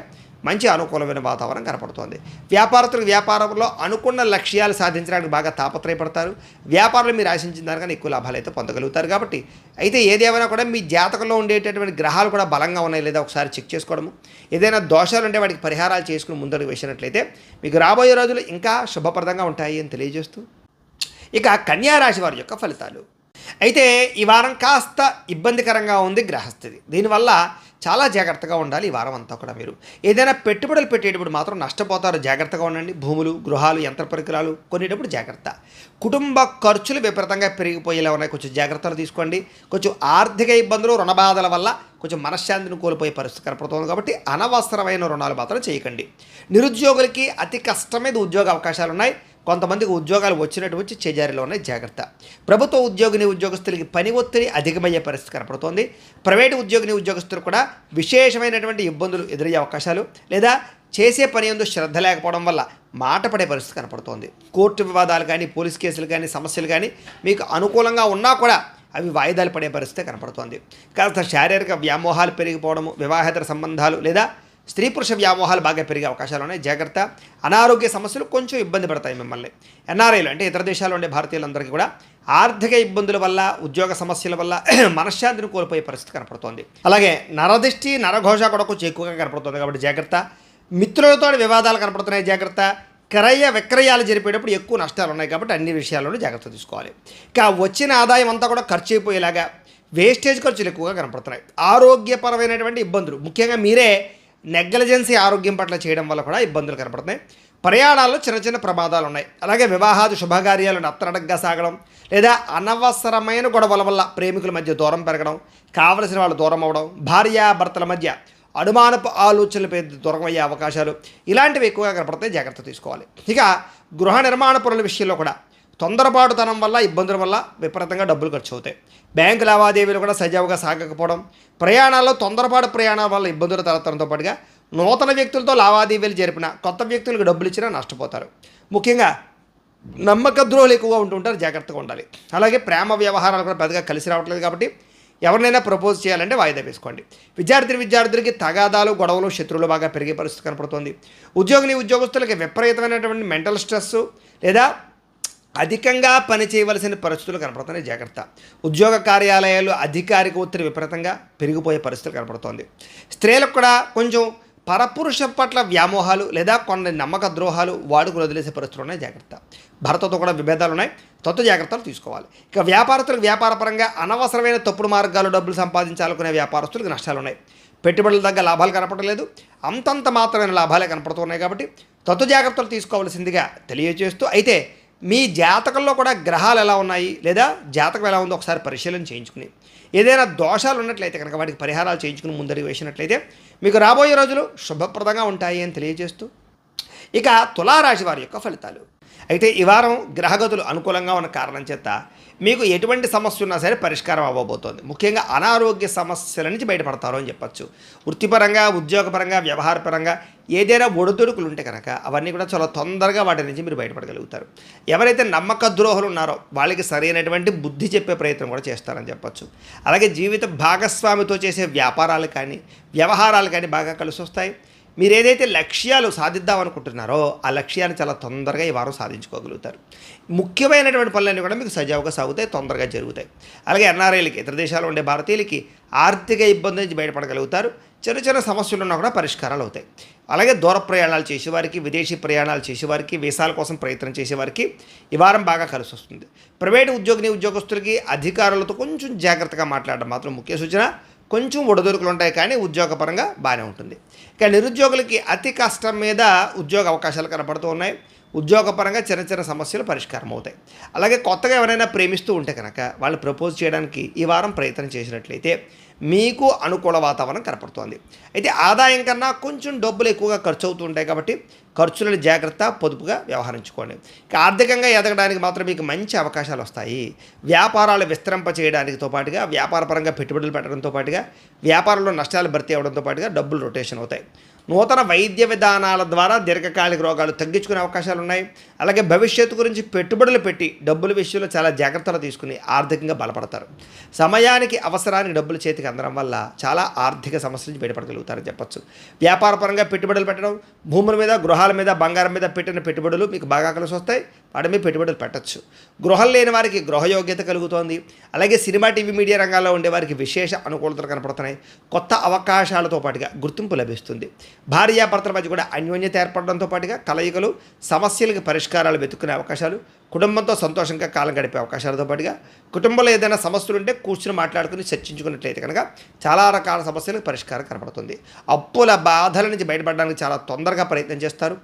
మంచి అనుకూలమైన వాతావరణం కనపడుతోంది. వ్యాపారస్తులకు వ్యాపారంలో అనుకున్న లక్ష్యాలు సాధించడానికి బాగా తాపత్రయపడతారు. వ్యాపారంలో మీరు ఆశించిన దానికన్నా ఎక్కువ లాభాలు అయితే పొందగలుగుతారు. కాబట్టి అయితే ఏదేమైనా కూడా మీ జాతకంలో ఉండేటటువంటి గ్రహాలు కూడా బలంగా ఉన్నాయి లేదా ఒకసారి చెక్ చేసుకోవడము, ఏదైనా దోషాలు ఉంటే వాటికి పరిహారాలు చేసుకుని ముందడుగు వేసినట్లయితే మీకు రాబోయే రోజులు ఇంకా శుభప్రదంగా ఉంటాయి అని తెలియజేస్తూ ఇక కన్యారాశి వారి యొక్క ఫలితాలు. అయితే ఈ వారం కాస్త ఇబ్బందికరంగా ఉంది గ్రహస్థితి. దీనివల్ల చాలా జాగ్రత్తగా ఉండాలి. ఈ వారం అంతా కూడా మీరు ఏదైనా పెట్టుబడులు పెట్టేటప్పుడు మాత్రం నష్టపోతారు. జాగ్రత్తగా ఉండండి. భూములు, గృహాలు, యంత్ర పరికరాలు కొనేటప్పుడు జాగ్రత్త. కుటుంబ ఖర్చులు విపరీతంగా పెరిగిపోయేలా ఉన్నాయి. కొంచెం జాగ్రత్తలు తీసుకోండి. కొంచెం ఆర్థిక ఇబ్బందులు, రుణ బాధల వల్ల కొంచెం మనశ్శాంతిని కోల్పోయే పరిస్థితి కనపడుతుంది. కాబట్టి అనవసరమైన రుణాలు మాత్రం చేయకండి. నిరుద్యోగులకి అతి కష్టమైన ఉద్యోగ అవకాశాలు ఉన్నాయి. కొంతమందికి ఉద్యోగాలు వచ్చి చేజారిలో ఉన్నాయి. జాగ్రత్త. ప్రభుత్వ ఉద్యోగస్తులకి పని ఒత్తిడి అధికమయ్యే పరిస్థితి కనపడుతోంది. ప్రైవేటు ఉద్యోగస్తులు కూడా విశేషమైనటువంటి ఇబ్బందులు ఎదురయ్యే అవకాశాలు లేదా చేసే పని యందు శ్రద్ధ లేకపోవడం వల్ల మాట పడే పరిస్థితి కనపడుతోంది. కోర్టు వివాదాలు కానీ, పోలీస్ కేసులు కానీ, సమస్యలు కానీ మీకు అనుకూలంగా ఉన్నా కూడా అవి వాయిదాలు పడే పరిస్థితి కనపడుతోంది. కాస్త శారీరక వ్యామోహాలు పెరిగిపోవడము, వివాహేతర సంబంధాలు లేదా స్త్రీ పురుష వ్యామోహాలు బాగా పెరిగే అవకాశాలు ఉన్నాయి. జాగ్రత్త. అనారోగ్య సమస్యలు కొంచెం ఇబ్బంది పడతాయి మిమ్మల్ని. ఎన్ఆర్ఐలు అంటే ఇతర దేశాల్లో ఉండే భారతీయులందరికీ కూడా ఆర్థిక ఇబ్బందుల వల్ల, ఉద్యోగ సమస్యల వల్ల మనశ్శాంతిని కోల్పోయే పరిస్థితి కనపడుతోంది. అలాగే నరదిష్టి, నరఘోష కూడా కొంచెం ఎక్కువగా కనపడుతుంది. కాబట్టి జాగ్రత్త. మిత్రులతో వివాదాలు కనపడుతున్నాయి. జాగ్రత్త. క్రయ విక్రయాలు జరిపేటప్పుడు ఎక్కువ నష్టాలు ఉన్నాయి. కాబట్టి అన్ని విషయాల్లోనూ జాగ్రత్త తీసుకోవాలి. ఇక వచ్చిన ఆదాయం అంతా కూడా ఖర్చు అయిపోయేలాగా వేస్టేజ్ ఖర్చులు ఎక్కువగా కనపడుతున్నాయి. ఆరోగ్యపరమైనటువంటి ఇబ్బందులు, ముఖ్యంగా మీరే నెగ్లిజెన్సీ ఆరోగ్యం పట్ల చేయడం వల్ల కూడా ఇబ్బందులు కనపడుతున్నాయి. ప్రయాణాల్లో చిన్న ప్రమాదాలు ఉన్నాయి. అలాగే వివాహాది శుభకార్యాలను అత్తరడగ్గా సాగడం లేదా అనవసరమైన గొడవల వల్ల ప్రేమికుల మధ్య దూరం పెరగడం, కావలసిన వాళ్ళు దూరం అవ్వడం, భార్యాభర్తల మధ్య అనుమానపు ఆలోచనలు దూరం అయ్యే అవకాశాలు ఇలాంటివి ఎక్కువగా కనపడతాయి. జాగ్రత్త తీసుకోవాలి. ఇక గృహ నిర్మాణ పనుల విషయంలో కూడా తొందరపాటుతనం వల్ల, ఇబ్బందుల వల్ల విపరీతంగా డబ్బులు ఖర్చు అవుతాయి. బ్యాంకు లావాదేవీలు కూడా సజావుగా సాగకపోవడం, ప్రయాణాల్లో తొందరపాటు ప్రయాణాల వల్ల ఇబ్బందులు తలెత్తడంతో పాటుగా నూతన వ్యక్తులతో లావాదేవీలు జరిపిన, కొత్త వ్యక్తులకు డబ్బులు ఇచ్చినా నష్టపోతారు. ముఖ్యంగా నమ్మక ద్రోహులు ఎక్కువగా ఉంటుంటారు. జాగ్రత్తగా ఉండాలి. అలాగే ప్రేమ వ్యవహారాలు కూడా పెద్దగా కలిసి రావట్లేదు. కాబట్టి ఎవరినైనా ప్రపోజ్ చేయాలంటే వాయిదా వేసుకోండి. విద్యార్థులకి తగాదాలు, గొడవలు, శత్రువులు బాగా పెరిగే పరిస్థితి కనపడుతుంది. ఉద్యోగస్తులకి విపరీతమైనటువంటి మెంటల్ స్ట్రెస్ లేదా అధికంగా పని చేయవలసిన పరిస్థితులు కనపడుతున్నాయి, జాగ్రత్త. ఉద్యోగ కార్యాలయాలు అధికారిక ఒత్తిడి విపరీతంగా పెరిగిపోయే పరిస్థితులు కనపడుతోంది. స్త్రీలకు కూడా కొంచెం పరపురుష పట్ల వ్యామోహాలు లేదా కొన్ని నమ్మక ద్రోహాలు వాడుకుని వదిలేసే పరిస్థితులు ఉన్నాయి, జాగ్రత్త. భర్తతో కూడా విభేదాలు ఉన్నాయి, జాగ్రత్తలు తీసుకోవాలి. ఇక వ్యాపారస్తులకు వ్యాపారపరంగా అనవసరమైన తప్పుడు మార్గాలు డబ్బులు సంపాదించాలనుకునే వ్యాపారస్తులకు నష్టాలు ఉన్నాయి. పెట్టుబడుల తగ్గ లాభాలు కనపడలేదు, అంతంత మాత్రమైన లాభాలే కనపడుతున్నాయి. కాబట్టి జాగ్రత్తలు తీసుకోవాల్సిందిగా తెలియజేస్తూ, అయితే మీ జాతకంలో కూడా గ్రహాలు ఎలా ఉన్నాయి లేదా జాతకం ఎలా ఉందో ఒకసారి పరిశీలన చేయించుకుని, ఏదైనా దోషాలు ఉన్నట్లయితే కనుక వాటికి పరిహారాలు చేయించుకుని ముందరికి వేసినట్లయితే మీకు రాబోయే రోజులు శుభప్రదంగా ఉంటాయి అని తెలియజేస్తూ, ఇక తులారాశి వారి యొక్క ఫలితాలు. అయితే ఈ వారం గ్రహగతులు అనుకూలంగా ఉన్న కారణం చేత మీకు ఎటువంటి సమస్య ఉన్నా సరే పరిష్కారం అవ్వబోతోంది. ముఖ్యంగా అనారోగ్య సమస్యల నుంచి బయటపడతారు అని చెప్పచ్చు. వృత్తిపరంగా, ఉద్యోగపరంగా, వ్యవహారపరంగా ఏదైనా ఒడిదుడుకులు ఉంటే కనుక అవన్నీ కూడా చాలా తొందరగా వాటి నుంచి మీరు బయటపడగలుగుతారు. ఎవరైతే నమ్మక ద్రోహులు ఉన్నారో వాళ్ళకి సరైనటువంటి బుద్ధి చెప్పే ప్రయత్నం కూడా చేస్తారని చెప్పచ్చు. అలాగే జీవిత భాగస్వామితో చేసే వ్యాపారాలు కానీ, వ్యవహారాలు కానీ బాగా కలిసి వస్తాయి. మీరు ఏదైతే లక్ష్యాలు సాధిద్దామనుకుంటున్నారో ఆ లక్ష్యాన్ని చాలా తొందరగా ఈ వారం సాధించుకోగలుగుతారు. ముఖ్యమైనటువంటి పనులన్నీ కూడా మీకు సజావుగా సాగుతాయి, తొందరగా జరుగుతాయి. అలాగే ఎన్ఆర్ఐలకి, ఇతర దేశాల్లో ఉండే భారతీయులకి ఆర్థిక ఇబ్బంది నుంచి బయటపడగలుగుతారు. చిన్న చిన్న సమస్యలు ఉన్నా కూడా పరిష్కారాలు అవుతాయి. అలాగే దూర ప్రయాణాలు చేసేవారికి, విదేశీ ప్రయాణాలు చేసేవారికి, వీసాల కోసం ప్రయత్నం చేసేవారికి ఈ వారం బాగా కలిసి వస్తుంది. ప్రైవేటు ఉద్యోగస్తులకి అధికారులతో కొంచెం జాగ్రత్తగా మాట్లాడడం మాత్రం ముఖ్య సూచన. కొంచెం ఒడిదుడుకులు ఉంటాయి కానీ ఉద్యోగపరంగా బాగానే ఉంటుంది. ఇక నిరుద్యోగులకి అతి కష్టం మీద ఉద్యోగ అవకాశాలు కనపడుతూ ఉన్నాయి. ఉద్యోగపరంగా చిన్న చిన్న సమస్యలు పరిష్కారం అవుతాయి. అలాగే కొత్తగా ఎవరైనా ప్రేమిస్తూ ఉంటే కనుక వాళ్ళు ప్రపోజ్ చేయడానికి ఈ వారం ప్రయత్నం చేసినట్లయితే మీకు అనుకూల వాతావరణం కనపడుతోంది. అయితే ఆదాయం కన్నా కొంచెం డబ్బులు ఎక్కువగా ఖర్చు అవుతూ ఉంటాయి కాబట్టి ఖర్చులను జాగ్రత్త, పొదుపుగా వ్యవహరించుకోండి. ఇక ఆర్థికంగా ఎదగడానికి మాత్రం మీకు మంచి అవకాశాలు వస్తాయి. వ్యాపారాలు విస్తరింప చేయడానికితో పాటుగా, వ్యాపారపరంగా పెట్టుబడులు పెట్టడంతో పాటుగా, వ్యాపారంలో నష్టాలు భర్తీ అవడంతో పాటుగా డబ్బులు రొటేషన్ అవుతాయి. నూతన వైద్య విధానాల ద్వారా దీర్ఘకాలిక రోగాలు తగ్గించుకునే అవకాశాలు ఉన్నాయి. అలాగే భవిష్యత్తు గురించి పెట్టుబడులు పెట్టి డబ్బుల విషయంలో చాలా జాగ్రత్తలు తీసుకుని ఆర్థికంగా బలపడతారు. సమయానికి అవసరానికి డబ్బులు చేతికి అందడం వల్ల చాలా ఆర్థిక సమస్యల నుంచి బయటపడగలుగుతారని చెప్పచ్చు. వ్యాపారపరంగా పెట్టుబడులు పెట్టడం, భూముల మీద, గృహాల మీద, బంగారం మీద పెట్టిన పెట్టుబడులు మీకు బాగా కలిసి వస్తాయి. వాటి మీద పెట్టుబడులు పెట్టచ్చు. గృహం లేని వారికి గృహయోగ్యత కలుగుతోంది. అలాగే సినిమా, టీవీ, మీడియా రంగాల్లో ఉండే వారికి విశేష అనుకూలతలు కనపడుతున్నాయి. కొత్త అవకాశాలతో పాటుగా గుర్తింపు లభిస్తుంది. భార్యాభర్తల మధ్య కూడా అన్యోన్యత ఏర్పడడంతో పాటుగా కలయికలు, సమస్యలకు పరిష్కారాలు వెతుక్కునే అవకాశాలు, కుటుంబంతో సంతోషంగా కాలం గడిపే అవకాశాలతో పాటుగా కుటుంబంలో ఏదైనా సమస్యలు ఉంటే కూర్చుని మాట్లాడుకుని చర్చించుకున్నట్లయితే కనుక చాలా రకాల సమస్యలకు పరిష్కారం కనపడుతుంది. అప్పుల బాధల నుంచి బయటపడడానికి చాలా తొందరగా ప్రయత్నం చేస్తారు.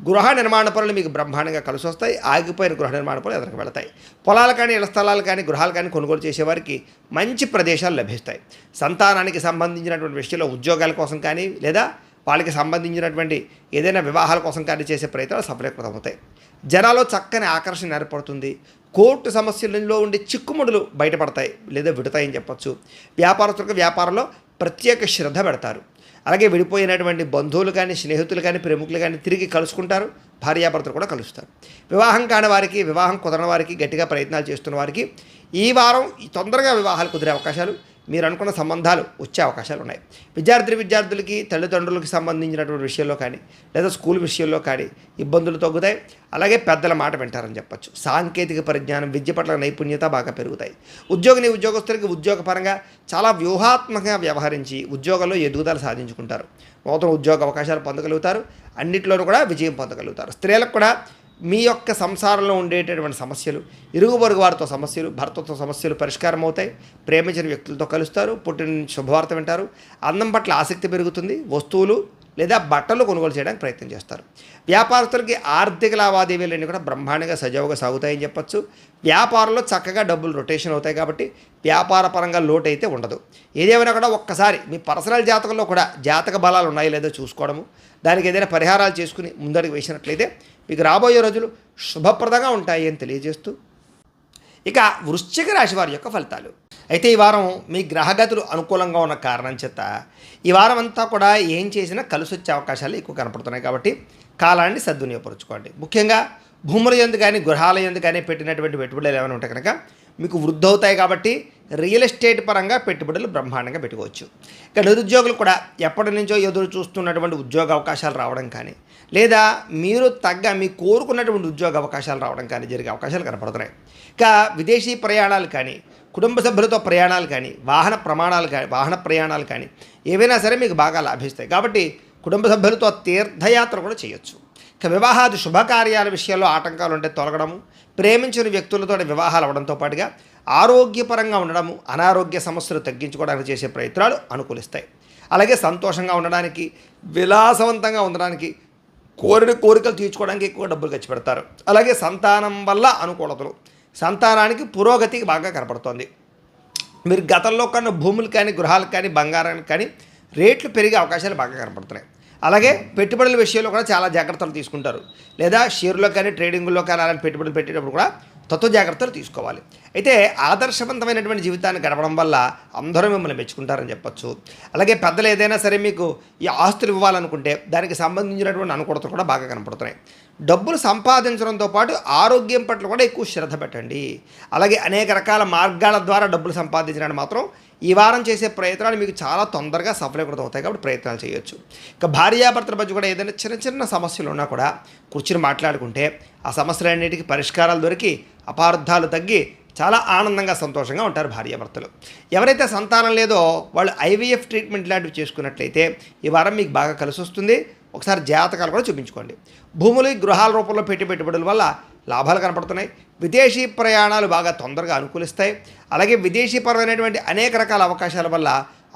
గృహ నిర్మాణ పనులు మీకు బ్రహ్మాండంగా కలిసి వస్తాయి. ఆగిపోయిన గృహ నిర్మాణ పనులు ఎదురుకు వెళతాయి. పొలాలు కానీ, ఇళ్ల స్థలాలు కానీ, గృహాలు కానీ కొనుగోలు చేసేవారికి మంచి ప్రదేశాలు లభిస్తాయి. సంతానానికి సంబంధించినటువంటి విషయంలో ఉద్యోగాల కోసం కానీ లేదా వాళ్ళకి సంబంధించినటువంటి ఏదైనా వివాహాల కోసం కానీ చేసే ప్రయత్నాలు సఫలీకృతమవుతాయి. జనాల్లో చక్కని ఆకర్షణ ఏర్పడుతుంది. కోర్టు సమస్యలలో ఉండే చిక్కుముడులు బయటపడతాయి లేదా విడతాయని చెప్పచ్చు. వ్యాపారస్తులకు వ్యాపారంలో ప్రత్యేక శ్రద్ధ పెడతారు. అలాగే విడిపోయినటువంటి బంధువులు కానీ, స్నేహితులు కానీ, ప్రముఖులు కానీ తిరిగి కలుసుకుంటారు. భార్యాభర్తలు కూడా కలుస్తారు. వివాహం కాని వారికి, వివాహం కుదరని వారికి, గట్టిగా ప్రయత్నాలు చేస్తున్న వారికి ఈ వారం తొందరగా వివాహాలు కుదిరే అవకాశాలు, మీరు అనుకున్న సంబంధాలు వచ్చే అవకాశాలు ఉన్నాయి. విద్యార్థులకి, తల్లిదండ్రులకి సంబంధించినటువంటి విషయంలో కానీ లేదా స్కూల్ విషయంలో కానీ ఇబ్బందులు తగ్గుతాయి. అలాగే పెద్దల మాట వింటారని చెప్పచ్చు. సాంకేతిక పరిజ్ఞానం, విద్య పట్ల నైపుణ్యత బాగా పెరుగుతాయి. ఉద్యోగస్తులకి ఉద్యోగపరంగా చాలా వ్యూహాత్మకంగా వ్యవహరించి ఉద్యోగంలో ఎదుగుదల సాధించుకుంటారు. నూతన ఉద్యోగ అవకాశాలు పొందగలుగుతారు. అన్నింటిలోనూ కూడా విజయం పొందగలుగుతారు. స్త్రీలకు కూడా మీ యొక్క సంసారంలో ఉండేటటువంటి సమస్యలు, ఇరుగు పొరుగు వారితో సమస్యలు, భర్తతో సమస్యలు పరిష్కారం అవుతాయి. ప్రేమించిన వ్యక్తులతో కలుస్తారు. పుట్టిన శుభవార్త వింటారు. అందం పట్ల ఆసక్తి పెరుగుతుంది. వస్తువులు లేదా బట్టలు కొనుగోలు చేయడానికి ప్రయత్నం చేస్తారు. వ్యాపారస్తులకి ఆర్థిక లావాదేవీలన్నీ కూడా బ్రహ్మాండంగా సజావుగా సాగుతాయని చెప్పచ్చు. వ్యాపారంలో చక్కగా డబ్బులు రొటేషన్ అవుతాయి కాబట్టి వ్యాపార పరంగా లోటు అయితే ఉండదు. ఏదేమైనా కూడా ఒక్కసారి మీ పర్సనల్ జాతకంలో కూడా జాతక బలాలు ఉన్నాయో లేదో చూసుకోవడము, దానికి ఏదైనా పరిహారాలు చేసుకుని ముందడుగు వేసినట్లయితే మీకు రాబోయే రోజులు శుభప్రదంగా ఉంటాయి అని తెలియజేస్తూ, ఇక వృశ్చిక రాశి వారి యొక్క ఫలితాలు. అయితే ఈ వారం మీ గ్రహగతులు అనుకూలంగా ఉన్న కారణం చేత ఈ వారం అంతా కూడా ఏం చేసినా కలిసి వచ్చే అవకాశాలు ఎక్కువ కనపడుతున్నాయి కాబట్టి కాలాన్ని సద్వినియోగపరుచుకోండి. ముఖ్యంగా భూముల యందు కానీ, గృహాల యందు కానీ పెట్టినటువంటి పెట్టుబడులు ఏమైనా ఉంటే కనుక మీకు వృద్ధి అవుతాయి కాబట్టి రియల్ ఎస్టేట్ పరంగా పెట్టుబడులు బ్రహ్మాండంగా పెట్టుకోవచ్చు. ఇక నిరుద్యోగులు కూడా ఎప్పటి నుంచో ఎదురు చూస్తున్నటువంటి ఉద్యోగ అవకాశాలు రావడం కానీ, లేదా మీరు కోరుకున్నటువంటి ఉద్యోగ అవకాశాలు రావడం కానీ జరిగే అవకాశాలు కనపడుతున్నాయి. ఇక విదేశీ ప్రయాణాలు కానీ, కుటుంబ సభ్యులతో ప్రయాణాలు కానీ, వాహన ప్రయాణాలు కానీ ఏవైనా సరే మీకు బాగా లాభిస్తాయి. కాబట్టి కుటుంబ సభ్యులతో తీర్థయాత్ర కూడా చేయొచ్చు. ఇక వివాహాది శుభకార్యాల విషయాల్లో ఆటంకాలు ఉంటే తొలగడము, ప్రేమించిన వ్యక్తులతో వివాహాలు అవడంతో పాటుగా ఆరోగ్యపరంగా ఉండడము, అనారోగ్య సమస్యలు తగ్గించుకోవడానికి చేసే ప్రయత్నాలు అనుకూలిస్తాయి. అలాగే సంతోషంగా ఉండడానికి, విలాసవంతంగా ఉండడానికి, కోరికలు తీర్చుకోవడానికి ఎక్కువ డబ్బులు ఖర్చు పెడతారు. అలాగే సంతానం వల్ల అనుకూలతలు, సంతానానికి పురోగతికి బాగా కనపడుతోంది. మీరు గతంలో కన్నా భూములు కానీ, గృహాలు కానీ, బంగారానికి కానీ రేట్లు పెరిగే అవకాశాలు బాగా కనపడుతున్నాయి. అలాగే పెట్టుబడుల విషయంలో కూడా చాలా జాగ్రత్తలు తీసుకుంటారు. లేదా షేర్లో కానీ, ట్రేడింగ్లో కానీ అలాంటి పెట్టుబడులు పెట్టేటప్పుడు కూడా జాగ్రత్తలు తీసుకోవాలి. అయితే ఆదర్శవంతమైనటువంటి జీవితాన్ని గడపడం వల్ల అందరూ మిమ్మల్ని మెచ్చుకుంటారని చెప్పొచ్చు. అలాగే పెద్దలు ఏదైనా సరే మీకు ఈ ఆస్తులు ఇవ్వాలనుకుంటే దానికి సంబంధించినటువంటి అనుకూలతలు కూడా బాగా కనపడుతున్నాయి. డబ్బులు సంపాదించడంతో పాటు ఆరోగ్యం పట్ల కూడా ఎక్కువ శ్రద్ధ పెట్టండి. అలాగే అనేక రకాల మార్గాల ద్వారా డబ్బులు సంపాదించడానికి మాత్రం ఈ వారం చేసే ప్రయత్నాలు మీకు చాలా తొందరగా సఫలీకృతం అవుతాయి. కాబట్టి ప్రయత్నాలు చేయొచ్చు. ఇక భార్యాభర్తల మధ్య కూడా ఏదైనా చిన్న సమస్యలు ఉన్నా కూడా కూర్చుని మాట్లాడుకుంటే ఆ సమస్యలన్నిటికీ పరిష్కారాలు దొరికి అపార్థాలు తగ్గి చాలా ఆనందంగా, సంతోషంగా ఉంటారు భార్యాభర్తలు. ఎవరైతే సంతానం లేదో వాళ్ళు ఐవీఎఫ్ ట్రీట్మెంట్ లాంటివి చేసుకున్నట్లయితే ఈ వారం మీకు బాగా కలిసి వస్తుంది. ఒకసారి జాతకాలు కూడా చూపించుకోండి. భూములు, గృహాల రూపంలో పెట్టుబడుల వల్ల లాభాలు కనపడుతున్నాయి. విదేశీ ప్రయాణాలు బాగా తొందరగా అనుకూలిస్తాయి. అలాగే విదేశీపరమైనటువంటి అనేక రకాల అవకాశాల వల్ల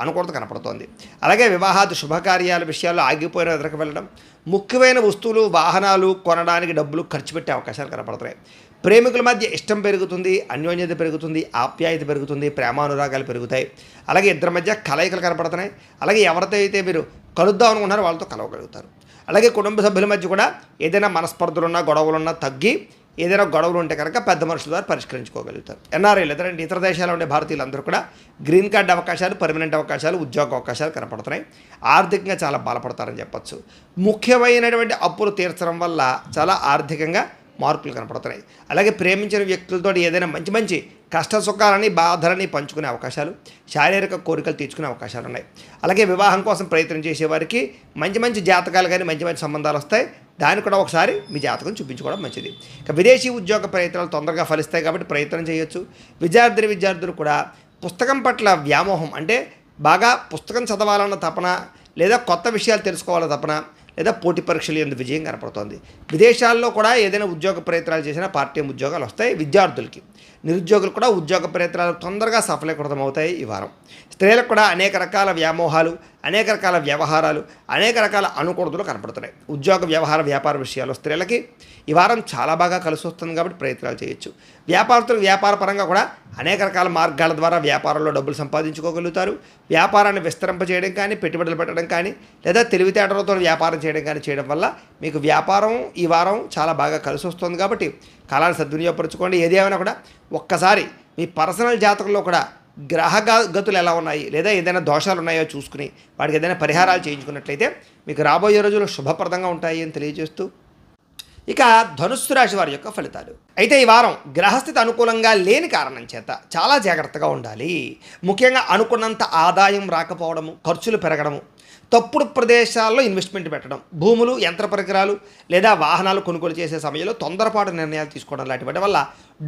అనుకూలత కనపడుతోంది. అలాగే వివాహాది శుభకార్యాల విషయాల్లో ఆగిపోయిన ఎదురుకు వెళ్ళడం, ముఖ్యమైన వస్తువులు, వాహనాలు కొనడానికి డబ్బులు ఖర్చు పెట్టే అవకాశాలు కనపడుతున్నాయి. ప్రేమికుల మధ్య ఇష్టం పెరుగుతుంది, అన్యోన్యత పెరుగుతుంది, ఆప్యాయత పెరుగుతుంది, ప్రేమానురాగాలు పెరుగుతాయి. అలాగే ఇద్దరి మధ్య కలయికలు కనపడుతున్నాయి. అలాగే ఎవరితో అయితే మీరు కలుద్దాం అనుకుంటున్నారో వాళ్ళతో కలవగలుగుతారు. అలాగే కుటుంబ సభ్యుల మధ్య కూడా ఏదైనా మనస్పర్ధలున్నా, గొడవలున్నా తగ్గి ఏదైనా గొడవలు ఉంటే కనుక పెద్ద మనుషుల ద్వారా పరిష్కరించుకోగలుగుతారు. ఎన్ఆర్ఐ లేదంటే ఇతర దేశాల్లో ఉండే భారతీయులందరూ కూడా గ్రీన్ కార్డ్ అవకాశాలు, పర్మనెంట్ అవకాశాలు, ఉద్యోగ అవకాశాలు కనపడుతున్నాయి. ఆర్థికంగా చాలా బలపడతారని చెప్పచ్చు. ముఖ్యమైనటువంటి అప్పులు తీర్చడం వల్ల చాలా ఆర్థికంగా మార్పులు కనపడుతున్నాయి. అలాగే ప్రేమించిన వ్యక్తులతో ఏదైనా మంచి కష్ట సుఖాలని, బాధలని పంచుకునే అవకాశాలు, శారీరక కోరికలు తీర్చుకునే అవకాశాలు ఉన్నాయి. అలాగే వివాహం కోసం ప్రయత్నం చేసేవారికి మంచి జాతకాలు కానీ, మంచి సంబంధాలు వస్తాయి. దాన్ని కూడా ఒకసారి మీ జాతకం చూపించుకోవడం మంచిది. ఇక విదేశీ ఉద్యోగ ప్రయత్నాలు తొందరగా ఫలిస్తాయి కాబట్టి ప్రయత్నం చేయొచ్చు. విద్యార్థులు కూడా పుస్తకం పట్ల వ్యామోహం, అంటే బాగా పుస్తకం చదవాలన్న తపన, లేదా కొత్త విషయాలు తెలుసుకోవాలన్న తపన, లేదా పోటీ పరీక్షలు ఎందుకు విజయం కనపడుతోంది. విదేశాల్లో కూడా ఏదైనా ఉద్యోగ ప్రయత్నాలు చేసినా పార్ట్ టైం ఉద్యోగాలు వస్తాయి విద్యార్థులకి. నిరుద్యోగులు కూడా ఉద్యోగ ప్రయత్నాలు తొందరగా సఫలీకృతం అవుతాయి ఈ వారం. స్త్రీలకు కూడా అనేక రకాల వ్యామోహాలు, అనేక రకాల వ్యవహారాలు, అనేక రకాల అనుకూలతలు కనపడుతున్నాయి. ఉద్యోగ వ్యాపార విషయాల్లో స్త్రీలకి ఈ వారం చాలా బాగా కలిసి వస్తుంది కాబట్టి ప్రయత్నాలు చేయొచ్చు. వ్యాపారస్తులు వ్యాపారపరంగా కూడా అనేక రకాల మార్గాల ద్వారా వ్యాపారంలో డబ్బులు సంపాదించుకోగలుగుతారు. వ్యాపారాన్ని విస్తరింపజేయడం కానీ, పెట్టుబడులు పెట్టడం కానీ, లేదా తెలివితేటలతో వ్యాపారం చేయడం వల్ల మీకు వ్యాపారం ఈ వారం చాలా బాగా కలిసి వస్తుంది. కాబట్టి కాలాన్ని సద్వినియోగపరచుకోండి. ఏదేమైనా కూడా ఒక్కసారి మీ పర్సనల్ జాతకంలో కూడా గ్రహ గతులు ఎలా ఉన్నాయి, లేదా ఏదైనా దోషాలు ఉన్నాయో చూసుకుని వాటికి ఏదైనా పరిహారాలు చేయించుకున్నట్లయితే మీకు రాబోయే రోజులు శుభప్రదంగా ఉంటాయి అని తెలియజేస్తూ, ఇక ధనుస్సు రాశి వారి యొక్క ఫలితాలు. అయితే ఈ వారం గ్రహస్థితి అనుకూలంగా లేని కారణం చేత చాలా జాగ్రత్తగా ఉండాలి. ముఖ్యంగా అనుకున్నంత ఆదాయం రాకపోవడము, ఖర్చులు పెరగడము, తప్పుడు ప్రదేశాల్లో ఇన్వెస్ట్మెంట్ పెట్టడం, భూములు, యంత్ర పరికరాలు లేదా వాహనాలు కొనుగోలు చేసే సమయంలో తొందరపాటు నిర్ణయాలు తీసుకోవడం లాంటి వాటి వల్ల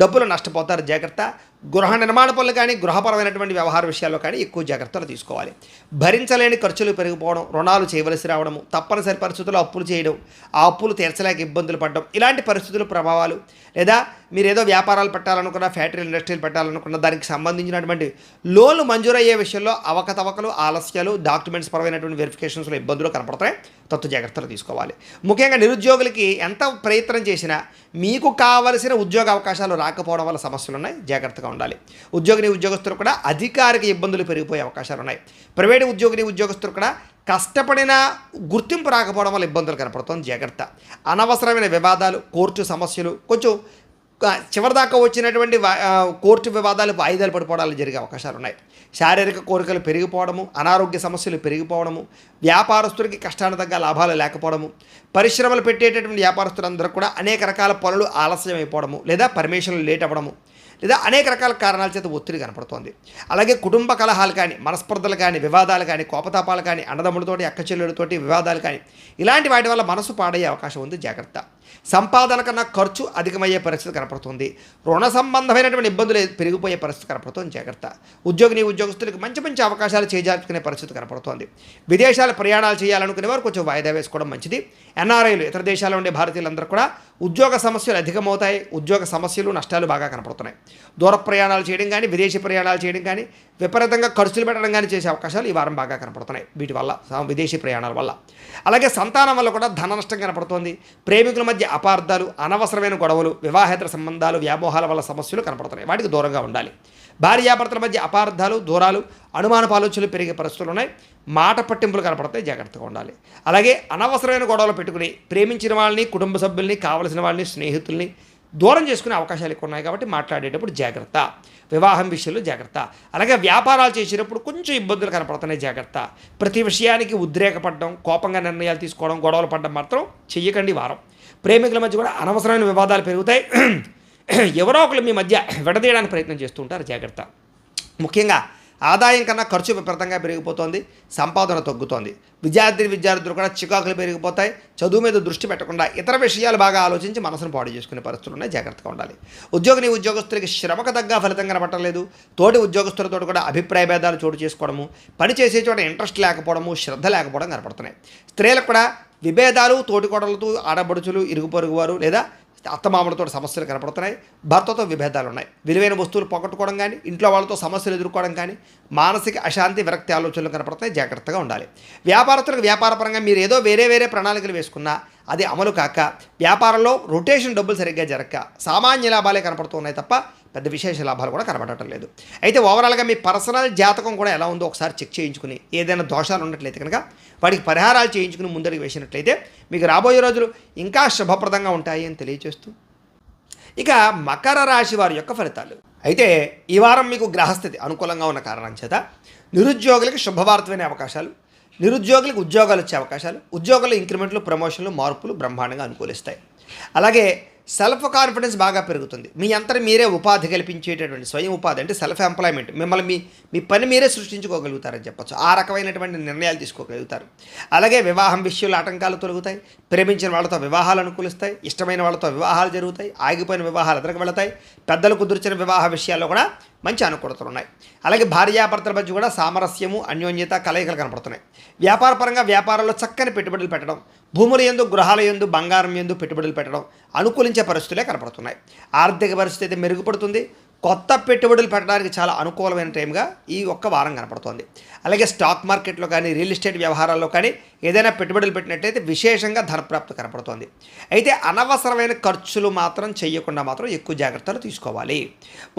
డబ్బులు నష్టపోతారు. జాగ్రత్త. గృహ నిర్మాణ పనులు కానీ, గృహపరమైనటువంటి వ్యవహార విషయాల్లో కానీ ఎక్కువ జాగ్రత్తలు తీసుకోవాలి. భరించలేని ఖర్చులు పెరిగిపోవడం, రుణాలు చేయవలసి రావడము, తప్పనిసరి పరిస్థితుల్లో అప్పులు చేయడం, ఆ అప్పులు తీర్చలేక ఇబ్బందులు పడడం, ఇలాంటి పరిస్థితుల ప్రభావాలు, లేదా మీరు ఏదో వ్యాపారాలు పెట్టాలనుకున్న, ఫ్యాక్టరీ ఇండస్ట్రీలు పెట్టాలనుకున్న దానికి సంబంధించినటువంటి లోన్లు మంజూరయ్యే విషయంలో అవకతవకలు, ఆలస్యాలు, డాక్యుమెంట్స్ పరమైనటువంటి వెరిఫికేషన్స్లో ఇబ్బందులు కనపడతాయి. జాగ్రత్తలు తీసుకోవాలి. ముఖ్యంగా నిరుద్యోగులకి ఎంత ప్రయత్నం చేసినా మీకు కావలసిన ఉద్యోగ అవకాశాలు రాకపోవడం వల్ల సమస్యలు ఉన్నాయి. జాగ్రత్తగా ఉండాలి. ఉద్యోగస్తులు కూడా అధికారిక ఇబ్బందులు పెరిగిపోయే అవకాశాలు ఉన్నాయి. ప్రైవేటు ఉద్యోగస్తులు కూడా కష్టపడిన గుర్తింపు రాకపోవడం వల్ల ఇబ్బందులు కనపడుతుంది. జాగ్రత్త. అనవసరమైన వివాదాలు, కోర్టు సమస్యలు, కొంచెం చివరిదాకా వచ్చినటువంటి కోర్టు వివాదాలు వాయిదాలు పడిపోవడాలు జరిగే అవకాశాలు ఉన్నాయి. శారీరక కోరికలు పెరిగిపోవడము, అనారోగ్య సమస్యలు పెరిగిపోవడము, వ్యాపారస్తులకి కష్టానికి తగ్గ లాభాలు లేకపోవడము, పరిశ్రమలు పెట్టేటటువంటి వ్యాపారస్తులందరూ కూడా అనేక రకాల పనులు ఆలస్యం అయిపోవడము, లేదా పర్మిషన్లు లేట్ అవ్వడము, లేదా అనేక రకాల కారణాల చేత ఒత్తిడి కనపడుతోంది. అలాగే కుటుంబ కలహాలు కానీ, మనస్పర్ధలు కానీ, వివాదాలు కానీ, కోపతాపాలు కానీ, అన్నదమ్ములతోటి అక్కచెల్లెలతోటి వివాదాలు కానీ, ఇలాంటి వాటి వల్ల మనసు పాడయ్యే అవకాశం ఉంది, జాగ్రత్త. సంపాదన కన్నా ఖర్చు అధికమయ్యే పరిస్థితి కనపడుతుంది. రుణ సంబంధమైనటువంటి ఇబ్బందులు పెరిగిపోయే పరిస్థితి కనపడుతుంది, జాగ్రత్త. ఉద్యోగస్తులకు మంచి మంచి అవకాశాలు చేజార్చుకునే పరిస్థితి కనపడుతోంది. విదేశాల ప్రయాణాలు చేయాలనుకునే వారు కొంచెం వాయిదా వేసుకోవడం మంచిది. ఎన్ఆర్ఐలు, ఇతర దేశాల్లో ఉండే భారతీయులందరూ కూడా ఉద్యోగ సమస్యలు అధికమవుతాయి. ఉద్యోగ సమస్యలు, నష్టాలు బాగా కనపడుతున్నాయి. దూర ప్రయాణాలు చేయడం కానీ, విదేశీ ప్రయాణాలు చేయడం కానీ, విపరీతంగా ఖర్చులు పెట్టడం కానీ చేసే అవకాశాలు ఈ వారం బాగా కనపడుతున్నాయి వీటి వల్ల, విదేశీ ప్రయాణాల వల్ల. అలాగే సంతానం వల్ల కూడా ధన నష్టం కనపడుతోంది. ప్రేమికుల మధ్య అపార్థాలు, అనవసరమైన గొడవలు, వివాహేతర సంబంధాలు, వ్యామోహాల వల్ల సమస్యలు కనపడుతున్నాయి. వాటికి దూరంగా ఉండాలి. భార్యాభర్తల మధ్య అపార్థాలు, దూరాలు, అనుమానపు ఆలోచనలు పెరిగే పరిస్థితులు ఉన్నాయి. మాట పట్టింపులు కనపడతాయి, జాగ్రత్తగా ఉండాలి. అలాగే అనవసరమైన గొడవలు పెట్టుకుని ప్రేమించిన వాళ్ళని, కుటుంబ సభ్యుల్ని, కావలసిన వాళ్ళని, స్నేహితుల్ని దూరం చేసుకునే అవకాశాలు ఎక్కువ ఉన్నాయి. కాబట్టి మాట్లాడేటప్పుడు జాగ్రత్త. వివాహం విషయంలో జాగ్రత్త. అలాగే వ్యాపారాలు చేసేటప్పుడు కొంచెం ఇబ్బందులు కనపడుతున్నాయి, జాగ్రత్త. ప్రతి విషయానికి ఉద్రేకపడడం, కోపంగా నిర్ణయాలు తీసుకోవడం, గొడవలు పడడం మాత్రం చెయ్యకండి వారం. ప్రేమికుల మధ్య కూడా అనవసరమైన వివాదాలు పెరుగుతాయి. ఎవరో ఒకరు మీ మధ్య విడదీయడానికి ప్రయత్నం చేస్తూ ఉంటారు, జాగ్రత్త. ముఖ్యంగా ఆదాయం కన్నా ఖర్చు విపరీతంగా పెరిగిపోతుంది, సంపాదన తగ్గుతోంది. విద్యార్థులు కూడా చికాకులు పెరిగిపోతాయి. చదువు మీద దృష్టి పెట్టకుండా ఇతర విషయాలు బాగా ఆలోచించి మనసును పాడు చేసుకునే పరిస్థితులు ఉన్నాయి, జాగ్రత్తగా ఉండాలి. ఉద్యోగస్తులకి శ్రమకు తగ్గ ఫలితం కనపట్టలేదు. తోటి ఉద్యోగస్తులతో కూడా అభిప్రాయ భేదాలు చోటు చేసుకోవడము, పని చేసే చోట ఇంట్రెస్ట్ లేకపోవడము, శ్రద్ధ లేకపోవడం కనపడుతున్నాయి. స్త్రీలకు కూడా విభేదాలు, తోటికోడలతో, ఆడబడుచులు, ఇరుగు పొరుగు వారు లేదా అత్తమామలతో సమస్యలు కనపడుతున్నాయి. భర్తతో విభేదాలు ఉన్నాయి. విలువైన వస్తువులు పోగొట్టుకోవడం కానీ, ఇంట్లో వాళ్ళతో సమస్యలు ఎదుర్కోవడం కానీ, మానసిక అశాంతి, విరక్తి ఆలోచనలు కనపడుతున్నాయి, జాగ్రత్తగా ఉండాలి. వ్యాపారస్తులకు వ్యాపారపరంగా మీరు ఏదో వేరే ప్రణాళికలు వేసుకున్నా అది అమలు కాక, వ్యాపారంలో రొటేషన్ డబ్బులు సరిగ్గా జరగక సామాన్య లాభాలే కనపడుతున్నాయి తప్ప పెద్ద విశేష లాభాలు కూడా కనబడటం లేదు. అయితే ఓవరాల్గా మీ పర్సనల్ జాతకం కూడా ఎలా ఉందో ఒకసారి చెక్ చేయించుకుని, ఏదైనా దోషాలు ఉన్నట్లయితే కనుక వాటికి పరిహారాలు చేయించుకుని ముందరికి వేసినట్లయితే మీకు రాబోయే రోజులు ఇంకా శుభప్రదంగా ఉంటాయి అని తెలియజేస్తూ, ఇక మకర రాశి వారి యొక్క ఫలితాలు. అయితే ఈ వారం మీకు గ్రహస్థితి అనుకూలంగా ఉన్న కారణం చేత నిరుద్యోగులకి శుభవార్త వినే అవకాశాలు, నిరుద్యోగులకు ఉద్యోగాలు వచ్చే అవకాశాలు, ఉద్యోగుల ఇంక్రిమెంట్లు, ప్రమోషన్లు, మార్పులు బ్రహ్మాండంగా అనుకూలిస్తాయి. అలాగే సెల్ఫ్ కాన్ఫిడెన్స్ బాగా పెరుగుతుంది. మీ అంతటి మీరే ఉపాధి కల్పించేటటువంటి స్వయం ఉపాధి అంటే సెల్ఫ్ ఎంప్లాయ్మెంట్, మిమ్మల్ని మీ పని మీరే సృష్టించుకోగలుగుతారని చెప్పచ్చు. ఆ రకమైనటువంటి నిర్ణయాలు తీసుకోగలుగుతారు. అలాగే వివాహం విషయంలో ఆటంకాలు తొలగుతాయి. ప్రేమించిన వాళ్ళతో వివాహాలు అనుకూలిస్తాయి. ఇష్టమైన వాళ్ళతో వివాహాలు జరుగుతాయి. ఆగిపోయిన వివాహాలు ఎదురుకు వెళతాయి. పెద్దలు కుదిర్చిన వివాహ విషయాల్లో కూడా మంచి అనుకూలతలు ఉన్నాయి. అలాగే భార్యాభర్తల మధ్య కూడా సామరస్యము, అన్యోన్యత, కలయికలు కనపడుతున్నాయి. వ్యాపారపరంగా వ్యాపారాల్లో చక్కని పెట్టుబడులు పెట్టడం, భూముల యందు, గృహాల యందు, బంగారం యందు పెట్టుబడులు పెట్టడం అనుకూలించే పరిస్థితులే కనపడుతున్నాయి. ఆర్థిక పరిస్థితి మెరుగుపడుతుంది. కొత్త పెట్టుబడులు పెట్టడానికి చాలా అనుకూలమైన టైంగా ఈ ఒక్క వారం కనపడుతోంది. అలాగే స్టాక్ మార్కెట్లో కానీ, రియల్ ఎస్టేట్ వ్యవహారాల్లో కానీ ఏదైనా పెట్టుబడులు పెట్టినట్లయితే విశేషంగా ధనప్రాప్తి కనపడుతోంది. అయితే అనవసరమైన ఖర్చులు మాత్రం చేయకుండా మాత్రం ఎక్కువ జాగ్రత్తలు తీసుకోవాలి.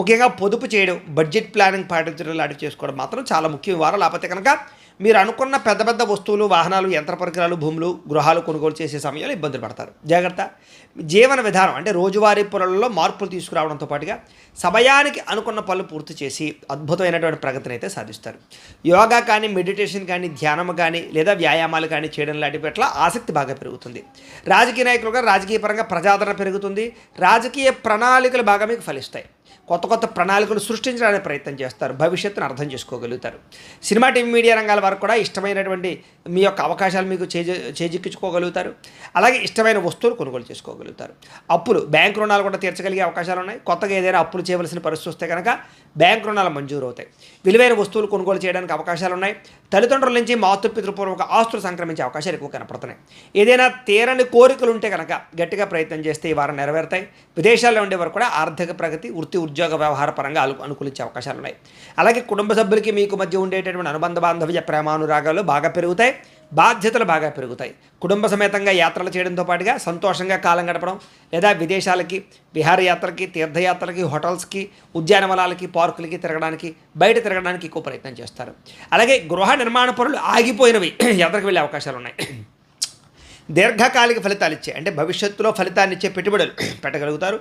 ముఖ్యంగా పొదుపు చేయడం, బడ్జెట్ ప్లానింగ్ పాటించడం లాంటివి చేసుకోవడం మాత్రం చాలా ముఖ్యం ఈ వారం. లేకపోతే కనుక మీరు అనుకున్న పెద్ద వస్తువులు, వాహనాలు, యంత్ర పరికరాలు, భూములు, గృహాలు కొనుగోలు చేసే సమయంలో ఇబ్బందులు పడతారు, జాగ్రత్త. జీవన విధానం అంటే రోజువారీ పనులలో మార్పులు తీసుకురావడంతో పాటుగా సమయానికి అనుకున్న పనులు పూర్తి చేసి అద్భుతమైనటువంటి ప్రగతిని అయితే సాధిస్తారు. యోగా కానీ, మెడిటేషన్ కానీ, ధ్యానం కానీ లేదా వ్యాయామాలు కానీ చేయడం లాంటి పట్ల ఆసక్తి బాగా పెరుగుతుంది. రాజకీయ నాయకులుగా రాజకీయ పరంగా ప్రజాదరణ పెరుగుతుంది. రాజకీయ ప్రణాళికలు బాగా మీకు ఫలిస్తాయి. కొత్త ప్రణాళికలు సృష్టించడానికి ప్రయత్నం చేస్తారు. భవిష్యత్తును అర్థం చేసుకోగలుగుతారు. సినిమా, టీవీ, మీడియా రంగాల వరకు కూడా ఇష్టమైనటువంటి మీ యొక్క అవకాశాలు మీకు చేజిక్కించుకోగలుగుతారు. అలాగే ఇష్టమైన వస్తువులు కొనుగోలు చేసుకోగలుగుతారు. అప్పులు, బ్యాంక్ రుణాలు కూడా తీర్చగలిగే అవకాశాలు ఉన్నాయి. కొత్తగా ఏదైనా అప్పులు చేయవలసిన పరిస్థితి వస్తే కనుక బ్యాంక్ రుణాలు మంజూరు అవుతాయి. విలువైన వస్తువులు కొనుగోలు చేయడానికి అవకాశాలు ఉన్నాయి. తల్లిదండ్రుల నుంచి మాతృపితృపూర్వక ఆస్తులు సంక్రమించే అవకాశాలు ఎక్కువ కనపడుతున్నాయి. ఏదైనా తీరని కోరికలు ఉంటే కనుక గట్టిగా ప్రయత్నం చేస్తే ఈ వారం నెరవేరుతాయి. విదేశాల్లో ఉండేవారు కూడా ఆర్థిక ప్రగతి, వృత్తి ఉద్యోగ వ్యవహార పరంగా అనుకూలించే అవకాశాలు ఉన్నాయి. అలాగే కుటుంబ సభ్యులకి మీకు మధ్య ఉండేటటువంటి అనుబంధ బాంధవ్య ప్రేమానురాగాలు బాగా పెరుగుతాయి. బాధ్యతలు బాగా పెరుగుతాయి. కుటుంబ సమేతంగా యాత్రలు చేయడంతో పాటుగా సంతోషంగా కాలం గడపడం లేదా విదేశాలకి, విహారయాత్రలకి, తీర్థయాత్రలకి, హోటల్స్కి, ఉద్యానవనాలకి, పార్కులకి తిరగడానికి, బయట తిరగడానికి ఎక్కువ ప్రయత్నం చేస్తారు. అలాగే గృహ నిర్మాణ పనులు ఆగిపోయినవి యాత్రకు వెళ్ళే అవకాశాలు ఉన్నాయి. దీర్ఘకాలిక ఫలితాలు ఇచ్చే అంటే భవిష్యత్తులో ఫలితాన్ని ఇచ్చే పెట్టుబడులు పెట్టగలుగుతారు.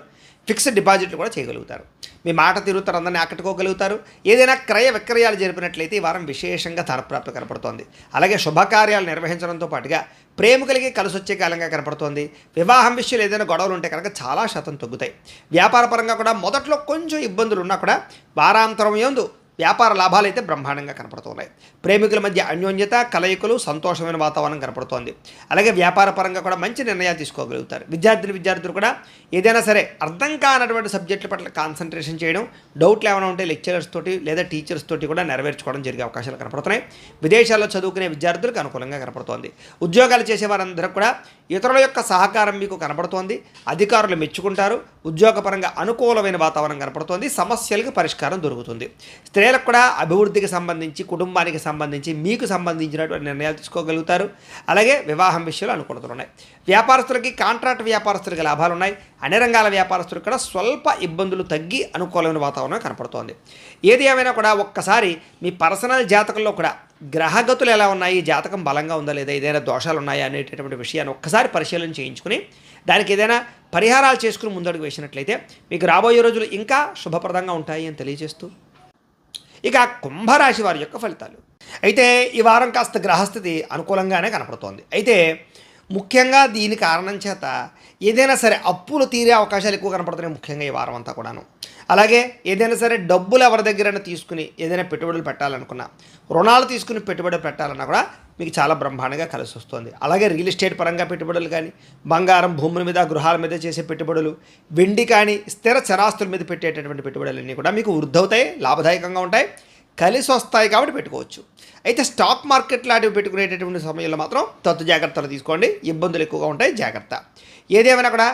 ఫిక్స్డ్ డిపాజిట్లు కూడా చేయగలుగుతారు. మీ మాట తీరుతారు, అందరినీ ఆకట్టుకోగలుగుతారు. ఏదైనా క్రయ విక్రయాలు జరిపినట్లయితే ఈ వారం విశేషంగా ధనప్రాప్తి కనపడుతోంది. అలాగే శుభకార్యాలు నిర్వహించడంతో పాటుగా ప్రేమికులకి కలిసొచ్చే కాలంగా కనపడుతోంది. వివాహం విషయాలు ఏదైనా గొడవలు ఉంటే కనుక చాలా శాతం తగ్గుతాయి. వ్యాపార పరంగా కూడా మొదట్లో కొంచెం ఇబ్బందులు ఉన్నా కూడా వారాంతరం యందు వ్యాపార లాభాలు అయితే బ్రహ్మాండంగా కనపడుతున్నాయి. ప్రేమికుల మధ్య అన్యోన్యత, కలయికలు, సంతోషమైన వాతావరణం కనపడుతోంది. అలాగే వ్యాపార పరంగా కూడా మంచి నిర్ణయాలు తీసుకోగలుగుతారు. విద్యార్థులు కూడా ఏదైనా సరే అర్థం కానటువంటి సబ్జెక్టుల పట్ల కాన్సన్ట్రేషన్ చేయడం, డౌట్లు ఏమైనా ఉంటే లెక్చరర్స్ తోటి లేదా టీచర్స్ తోటి కూడా నెరవేర్చుకోవడం జరిగే అవకాశాలు కనపడుతున్నాయి. విదేశాల్లో చదువుకునే విద్యార్థులకు అనుకూలంగా కనపడుతోంది. ఉద్యోగాలు చేసేవారందరూ కూడా ఇతరుల యొక్క సహకారం మీకు కనపడుతోంది. అధికారులు మెచ్చుకుంటారు. ఉద్యోగపరంగా అనుకూలమైన వాతావరణం కనపడుతోంది. సమస్యలకు పరిష్కారం దొరుకుతుంది. స్త్రీలకు కూడా అభివృద్ధికి సంబంధించి, కుటుంబానికి సంబంధించి, మీకు సంబంధించినటువంటి నిర్ణయాలు తీసుకోగలుగుతారు. అలాగే వివాహం విషయాలు అనుకూలతలు ఉన్నాయి. వ్యాపారస్తులకి, కాంట్రాక్ట్ వ్యాపారస్తులకి లాభాలు ఉన్నాయి. అన్ని రంగాల వ్యాపారస్తులకు కూడా స్వల్ప ఇబ్బందులు తగ్గి అనుకూలమైన వాతావరణం కనపడుతోంది. ఏది ఏమైనా కూడా ఒక్కసారి మీ పర్సనల్ జాతకంలో కూడా గ్రహగతులు ఎలా ఉన్నాయి, జాతకం బలంగా ఉందా లేదా, ఏదైనా దోషాలు ఉన్నాయా అనేటటువంటి విషయాన్ని ఒక్కసారి పరిశీలన చేయించుకుని దానికి ఏదైనా పరిహారాలు చేసుకుని ముందడుగు వేసినట్లయితే మీకు రాబోయే రోజులు ఇంకా శుభప్రదంగా ఉంటాయి అని తెలియజేస్తూ, ఇక కుంభరాశి వారి యొక్క ఫలితాలు అయితే ఈ వారం కాస్త గ్రహస్థితి అనుకూలంగానే కనపడుతోంది. అయితే ముఖ్యంగా దీని కారణం చేత ఏదైనా సరే అప్పులు తీరే అవకాశాలు ఎక్కువ కనపడుతున్నాయి ముఖ్యంగా ఈ వారం అంతా కూడాను. అలాగే ఏదైనా సరే డబ్బులు ఎవరి దగ్గరైనా తీసుకుని ఏదైనా పెట్టుబడులు పెట్టాలనుకున్నా, రుణాలు తీసుకుని పెట్టుబడులు పెట్టాలన్నా కూడా మీకు చాలా బ్రహ్మాండంగా కలిసి వస్తుంది. అలాగే రియల్ ఎస్టేట్ పరంగా పెట్టుబడులు కానీ, బంగారం, భూముల మీద, గృహాల మీద చేసే పెట్టుబడులు, వెండి కానీ, స్థిర చరాస్తుల మీద పెట్టేటటువంటి పెట్టుబడులన్నీ కూడా మీకు వృద్ధవుతాయి, లాభదాయకంగా ఉంటాయి, కలిసి వస్తాయి కాబట్టి పెట్టుకోవచ్చు. అయితే స్టాక్ మార్కెట్ లాంటివి పెట్టుకునేటటువంటి సమయంలో మాత్రం తత్తు జాగ్రత్తలు తీసుకోండి, ఇబ్బందులు ఎక్కువగా ఉంటాయి, జాగ్రత్త. ఏదేమైనా కూడా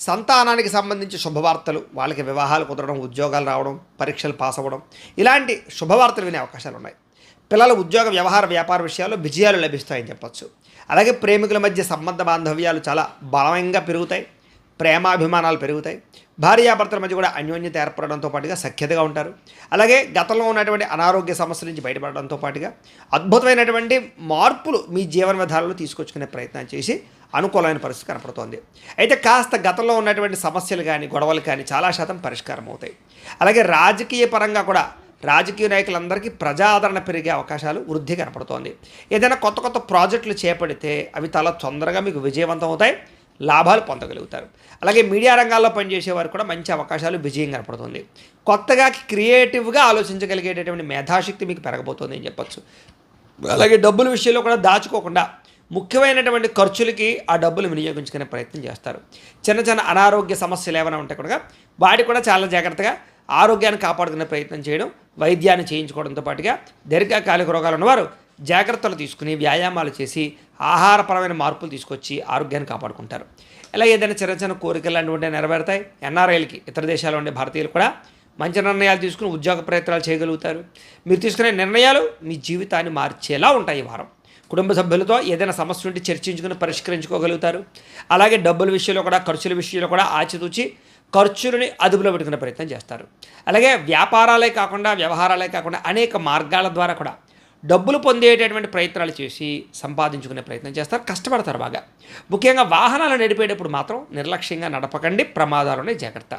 సంతానానికి సంబంధించి శుభవార్తలు, వాళ్ళకి వివాహాలు కుదరడం, ఉద్యోగాలు రావడం, పరీక్షలు పాస్ అవ్వడం, ఇలాంటి శుభవార్తలు వినే అవకాశాలు ఉన్నాయి. పిల్లల ఉద్యోగ, వ్యవహార, వ్యాపార విషయాల్లో విజయాలు లభిస్తాయని చెప్పచ్చు. అలాగే ప్రేమికుల మధ్య సంబంధ బాంధవ్యాలు చాలా బలంగా పెరుగుతాయి, ప్రేమాభిమానాలు పెరుగుతాయి. భార్యాభర్తల మధ్య కూడా అన్యోన్యత ఏర్పడడంతో పాటుగా సఖ్యతగా ఉంటారు. అలాగే గతంలో ఉన్నటువంటి అనారోగ్య సమస్యల నుంచి బయటపడడంతో పాటుగా అద్భుతమైనటువంటి మార్పులు మీ జీవన విధానంలో తీసుకొచ్చుకునే ప్రయత్నం చేసి అనుకూలమైన పరిస్థితి కనపడుతోంది. అయితే కాస్త గతంలో ఉన్నటువంటి సమస్యలు కానీ, గొడవలు కానీ చాలా శాతం పరిష్కారం అవుతాయి. అలాగే రాజకీయ పరంగా కూడా రాజకీయ నాయకులందరికీ ప్రజాదరణ పెరిగే అవకాశాలు వృద్ధి కనపడుతోంది. ఏదైనా కొత్త కొత్త ప్రాజెక్టులు చేపడితే అవి చాలా తొందరగా మీకు విజయవంతం అవుతాయి, లాభాలు పొందగలుగుతారు. అలాగే మీడియా రంగాల్లో పనిచేసే వారు కూడా మంచి అవకాశాలు, విజయం కనపడుతుంది. కొత్తగా క్రియేటివ్గా ఆలోచించగలిగేటటువంటి మేధాశక్తి మీకు పెరగబోతుంది అని చెప్పచ్చు. అలాగే డబ్బుల విషయంలో కూడా దాచుకోకుండా ముఖ్యమైనటువంటి ఖర్చులకి ఆ డబ్బులు వినియోగించుకునే ప్రయత్నం చేస్తారు. చిన్న చిన్న అనారోగ్య సమస్యలు ఏమైనా ఉంటే కూడా వాటి కూడా చాలా జాగ్రత్తగా ఆరోగ్యాన్ని కాపాడుకునే ప్రయత్నం చేయడం, వైద్యాన్ని చేయించుకోవడంతో పాటుగా దీర్ఘకాలిక రోగాలు ఉన్నవారు జాగ్రత్తలు తీసుకుని వ్యాయామాలు చేసి ఆహారపరమైన మార్పులు తీసుకొచ్చి ఆరోగ్యాన్ని కాపాడుకుంటారు. ఇలా ఏదైనా చిన్న చిన్న కోరికలు లాంటివి నెరవేరుతాయి. ఎన్ఆర్ఐలకి, ఇతర దేశాల్లో ఉండే భారతీయులు కూడా మంచి నిర్ణయాలు తీసుకుని ఉద్యోగ ప్రయత్నాలు చేయగలుగుతారు. మీరు తీసుకునే నిర్ణయాలు మీ జీవితాన్ని మార్చేలా ఉంటాయి ఈ వారం. కుటుంబ సభ్యులతో ఏదైనా సమస్య ఉంటే చర్చించుకుని పరిష్కరించుకోగలుగుతారు. అలాగే డబ్బుల విషయంలో కూడా, ఖర్చుల విషయంలో కూడా ఆచితూచి ఖర్చులని అదుపులో పెట్టుకునే ప్రయత్నం చేస్తారు. అలాగే వ్యాపారాలే కాకుండా, వ్యవహారాలే కాకుండా అనేక మార్గాల ద్వారా కూడా డబ్బులు పొందేటటువంటి ప్రయత్నాలు చేసి సంపాదించుకునే ప్రయత్నం చేస్తారు, కష్టపడతారు బాగా. ముఖ్యంగా వాహనాలు నడిపేటప్పుడు మాత్రం నిర్లక్ష్యంగా నడపకండి, ప్రమాదాలునే జాగ్రత్త.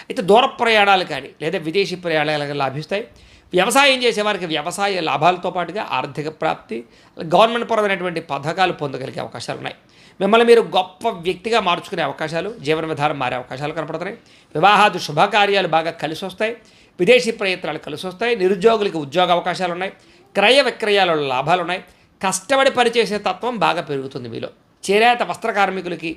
అయితే దూర ప్రయాణాలు కానీ లేదా విదేశీ ప్రయాణాలు లాభిస్తాయి. వ్యవసాయం చేసేవారికి వ్యవసాయ లాభాలతో పాటుగా ఆర్థిక ప్రాప్తి, గవర్నమెంట్ పరమైనటువంటి పథకాలు పొందగలిగే అవకాశాలు ఉన్నాయి. మిమ్మల్ని మీరు గొప్ప వ్యక్తిగా మార్చుకునే అవకాశాలు, జీవన విధానం మారే అవకాశాలు కనపడుతున్నాయి. వివాహాది శుభకార్యాలు బాగా కలిసి వస్తాయి. విదేశీ ప్రయత్నాలు కలిసి వస్తాయి. నిరుద్యోగులకు ఉద్యోగ అవకాశాలు ఉన్నాయి. క్రయ విక్రయాలలో లాభాలు ఉన్నాయి. కష్టపడి పనిచేసే తత్వం బాగా పెరుగుతుంది మీలో. చేనేత వస్త్ర కార్మికులకి,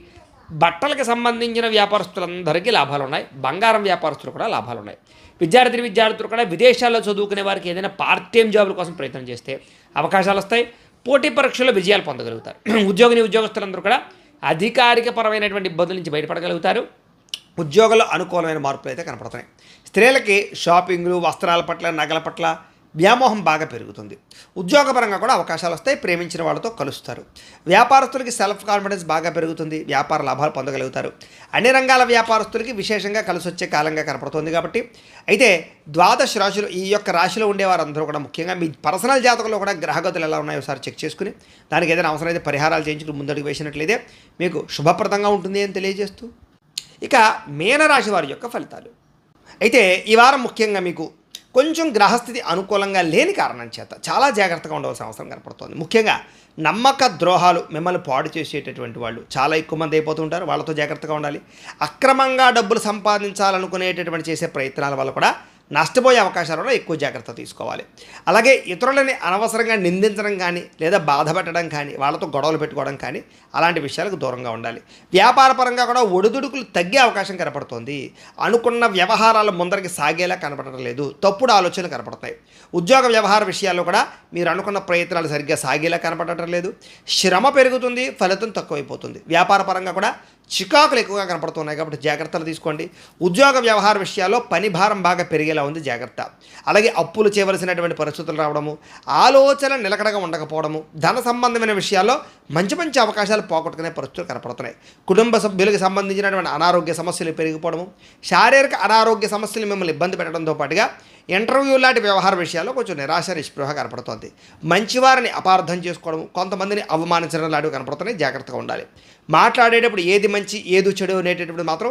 బట్టలకు సంబంధించిన వ్యాపారస్తులందరికీ లాభాలు ఉన్నాయి. బంగారం వ్యాపారస్తులు కూడా లాభాలు ఉన్నాయి. విద్యార్థులు కూడా విదేశాల్లో చదువుకునే వారికి ఏదైనా పార్ట్ టైం జాబుల కోసం ప్రయత్నం చేస్తే అవకాశాలు వస్తాయి. పోటీ పరీక్షల్లో విజయాలు పొందగలుగుతారు. ఉద్యోగస్తులందరూ కూడా అధికారిక పరమైనటువంటి ఇబ్బందుల నుంచి బయటపడగలుగుతారు. ఉద్యోగంలో అనుకూలమైన మార్పులు అయితే కనపడుతున్నాయి. స్త్రీలకి షాపింగ్లు, వస్త్రాల పట్ల, నగల పట్ల వ్యామోహం బాగా పెరుగుతుంది. ఉద్యోగపరంగా కూడా అవకాశాలు వస్తాయి. ప్రేమించిన వాళ్ళతో కలుస్తారు. వ్యాపారస్తులకి సెల్ఫ్ కాన్ఫిడెన్స్ బాగా పెరుగుతుంది. వ్యాపార లాభాలు పొందగలుగుతారు. అన్ని రంగాల వ్యాపారస్తులకి విశేషంగా కలిసి వచ్చే కాలంగా కనపడుతుంది. కాబట్టి అయితే ద్వాదశ రాశులు, ఈ యొక్క రాశిలో ఉండేవారందరూ కూడా ముఖ్యంగా మీ పర్సనల్ జాతకంలో కూడా గ్రహగతులు ఎలా ఉన్నాయో ఒకసారి చెక్ చేసుకుని దానికి ఏదైనా అవసరమైతే పరిహారాలు చేయించుకుని ముందడుగు వేసినట్లయితే మీకు శుభప్రదంగా ఉంటుంది అని తెలియజేస్తూ, ఇక మీనరాశి వారి యొక్క ఫలితాలు. అయితే ఈ వారం ముఖ్యంగా మీకు కొంచెం గ్రహస్థితి అనుకూలంగా లేని కారణం చేత చాలా జాగ్రత్తగా ఉండవలసిన అవసరం కనపడుతోంది. ముఖ్యంగా నమ్మక ద్రోహాలు మిమ్మల్ని పాడు చేసేటటువంటి వాళ్ళు చాలా ఎక్కువ మంది అయిపోతుంటారు. వాళ్ళతో జాగ్రత్తగా ఉండాలి. అక్రమంగా డబ్బులు సంపాదించాలనుకునేటటువంటి చేసే ప్రయత్నాల వల్ల కూడా నష్టపోయే అవకాశాలలో ఎక్కువ జాగ్రత్త తీసుకోవాలి. అలాగే ఇతరులని అనవసరంగా నిందించడం కానీ లేదా బాధ పెట్టడం కానీ వాళ్ళతో గొడవలు పెట్టుకోవడం కానీ అలాంటి విషయాలకు దూరంగా ఉండాలి. వ్యాపారపరంగా కూడా ఒడిదుడుకులు తగ్గే అవకాశం కనపడుతోంది. అనుకున్న వ్యవహారాలు ముందరికి సాగేలా కనపడటం లేదు. తప్పుడు ఆలోచనలు కనపడతాయి. ఉద్యోగ వ్యవహార విషయాల్లో కూడా మీరు అనుకున్న ప్రయత్నాలు సరిగ్గా సాగేలా కనపడటం లేదు. శ్రమ పెరుగుతుంది, ఫలితం తక్కువైపోతుంది. వ్యాపారపరంగా కూడా చికాకులు ఎక్కువగా కనపడుతున్నాయి కాబట్టి జాగ్రత్తలు తీసుకోండి. ఉద్యోగ వ్యవహార విషయాల్లో పని భారం బాగా పెరిగేలా ఉంది, జాగ్రత్త. అలాగే అప్పులు చేయవలసినటువంటి పరిస్థితులు రావడము, ఆలోచన నిలకడగా ఉండకపోవడము, ధన సంబంధమైన విషయాల్లో మంచి మంచి అవకాశాలు పోగొట్టుకునే పరిస్థితులు కనపడుతున్నాయి. కుటుంబ సభ్యులకు సంబంధించినటువంటి అనారోగ్య సమస్యలు పెరిగిపోవడము, శారీరక అనారోగ్య సమస్యలు మిమ్మల్ని ఇబ్బంది పెట్టడంతో పాటుగా ఇంటర్వ్యూ లాంటి వ్యవహార విషయాల్లో కొంచెం నిరాశ నిస్పృహ కనపడుతోంది. మంచివారిని అపార్థం చేసుకోవడం, కొంతమందిని అవమానించడం లాంటివి కనపడుతున్నాయి, జాగ్రత్తగా ఉండాలి. మాట్లాడేటప్పుడు ఏది మంచి ఏది చెడు అనేటప్పుడు మాత్రం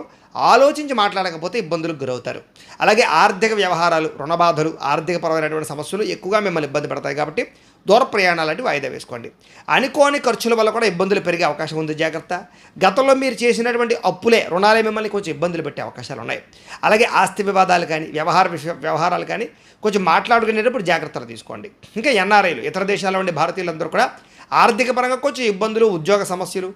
ఆలోచించి మాట్లాడకపోతే ఇబ్బందులకు గురవుతారు. అలాగే ఆర్థిక వ్యవహారాలు, రుణబాధలు, ఆర్థికపరమైనటువంటి సమస్యలు ఎక్కువగా మిమ్మల్ని ఇబ్బంది పడతాయి కాబట్టి దూర ప్రయాణాలు వాయిదా వేసుకోండి. అనుకోని ఖర్చుల వల్ల కూడా ఇబ్బందులు పెరిగే అవకాశం ఉంది, జాగ్రత్త. గతంలో మీరు చేసినటువంటి అప్పులే రుణాలే మిమ్మల్ని కొంచెం ఇబ్బందులు పెట్టే అవకాశాలు ఉన్నాయి. అలాగే ఆస్తి వివాదాలు కానీ వ్యవహారాలు కానీ కొంచెం మాట్లాడుకునేటప్పుడు జాగ్రత్తలు తీసుకోండి. ఇంకా ఎన్ఆర్ఐలు, ఇతర దేశాల ఉండే భారతీయులందరూ కూడా ఆర్థిక పరంగా కొంచెం ఇబ్బందులు, ఉద్యోగ సమస్యలు,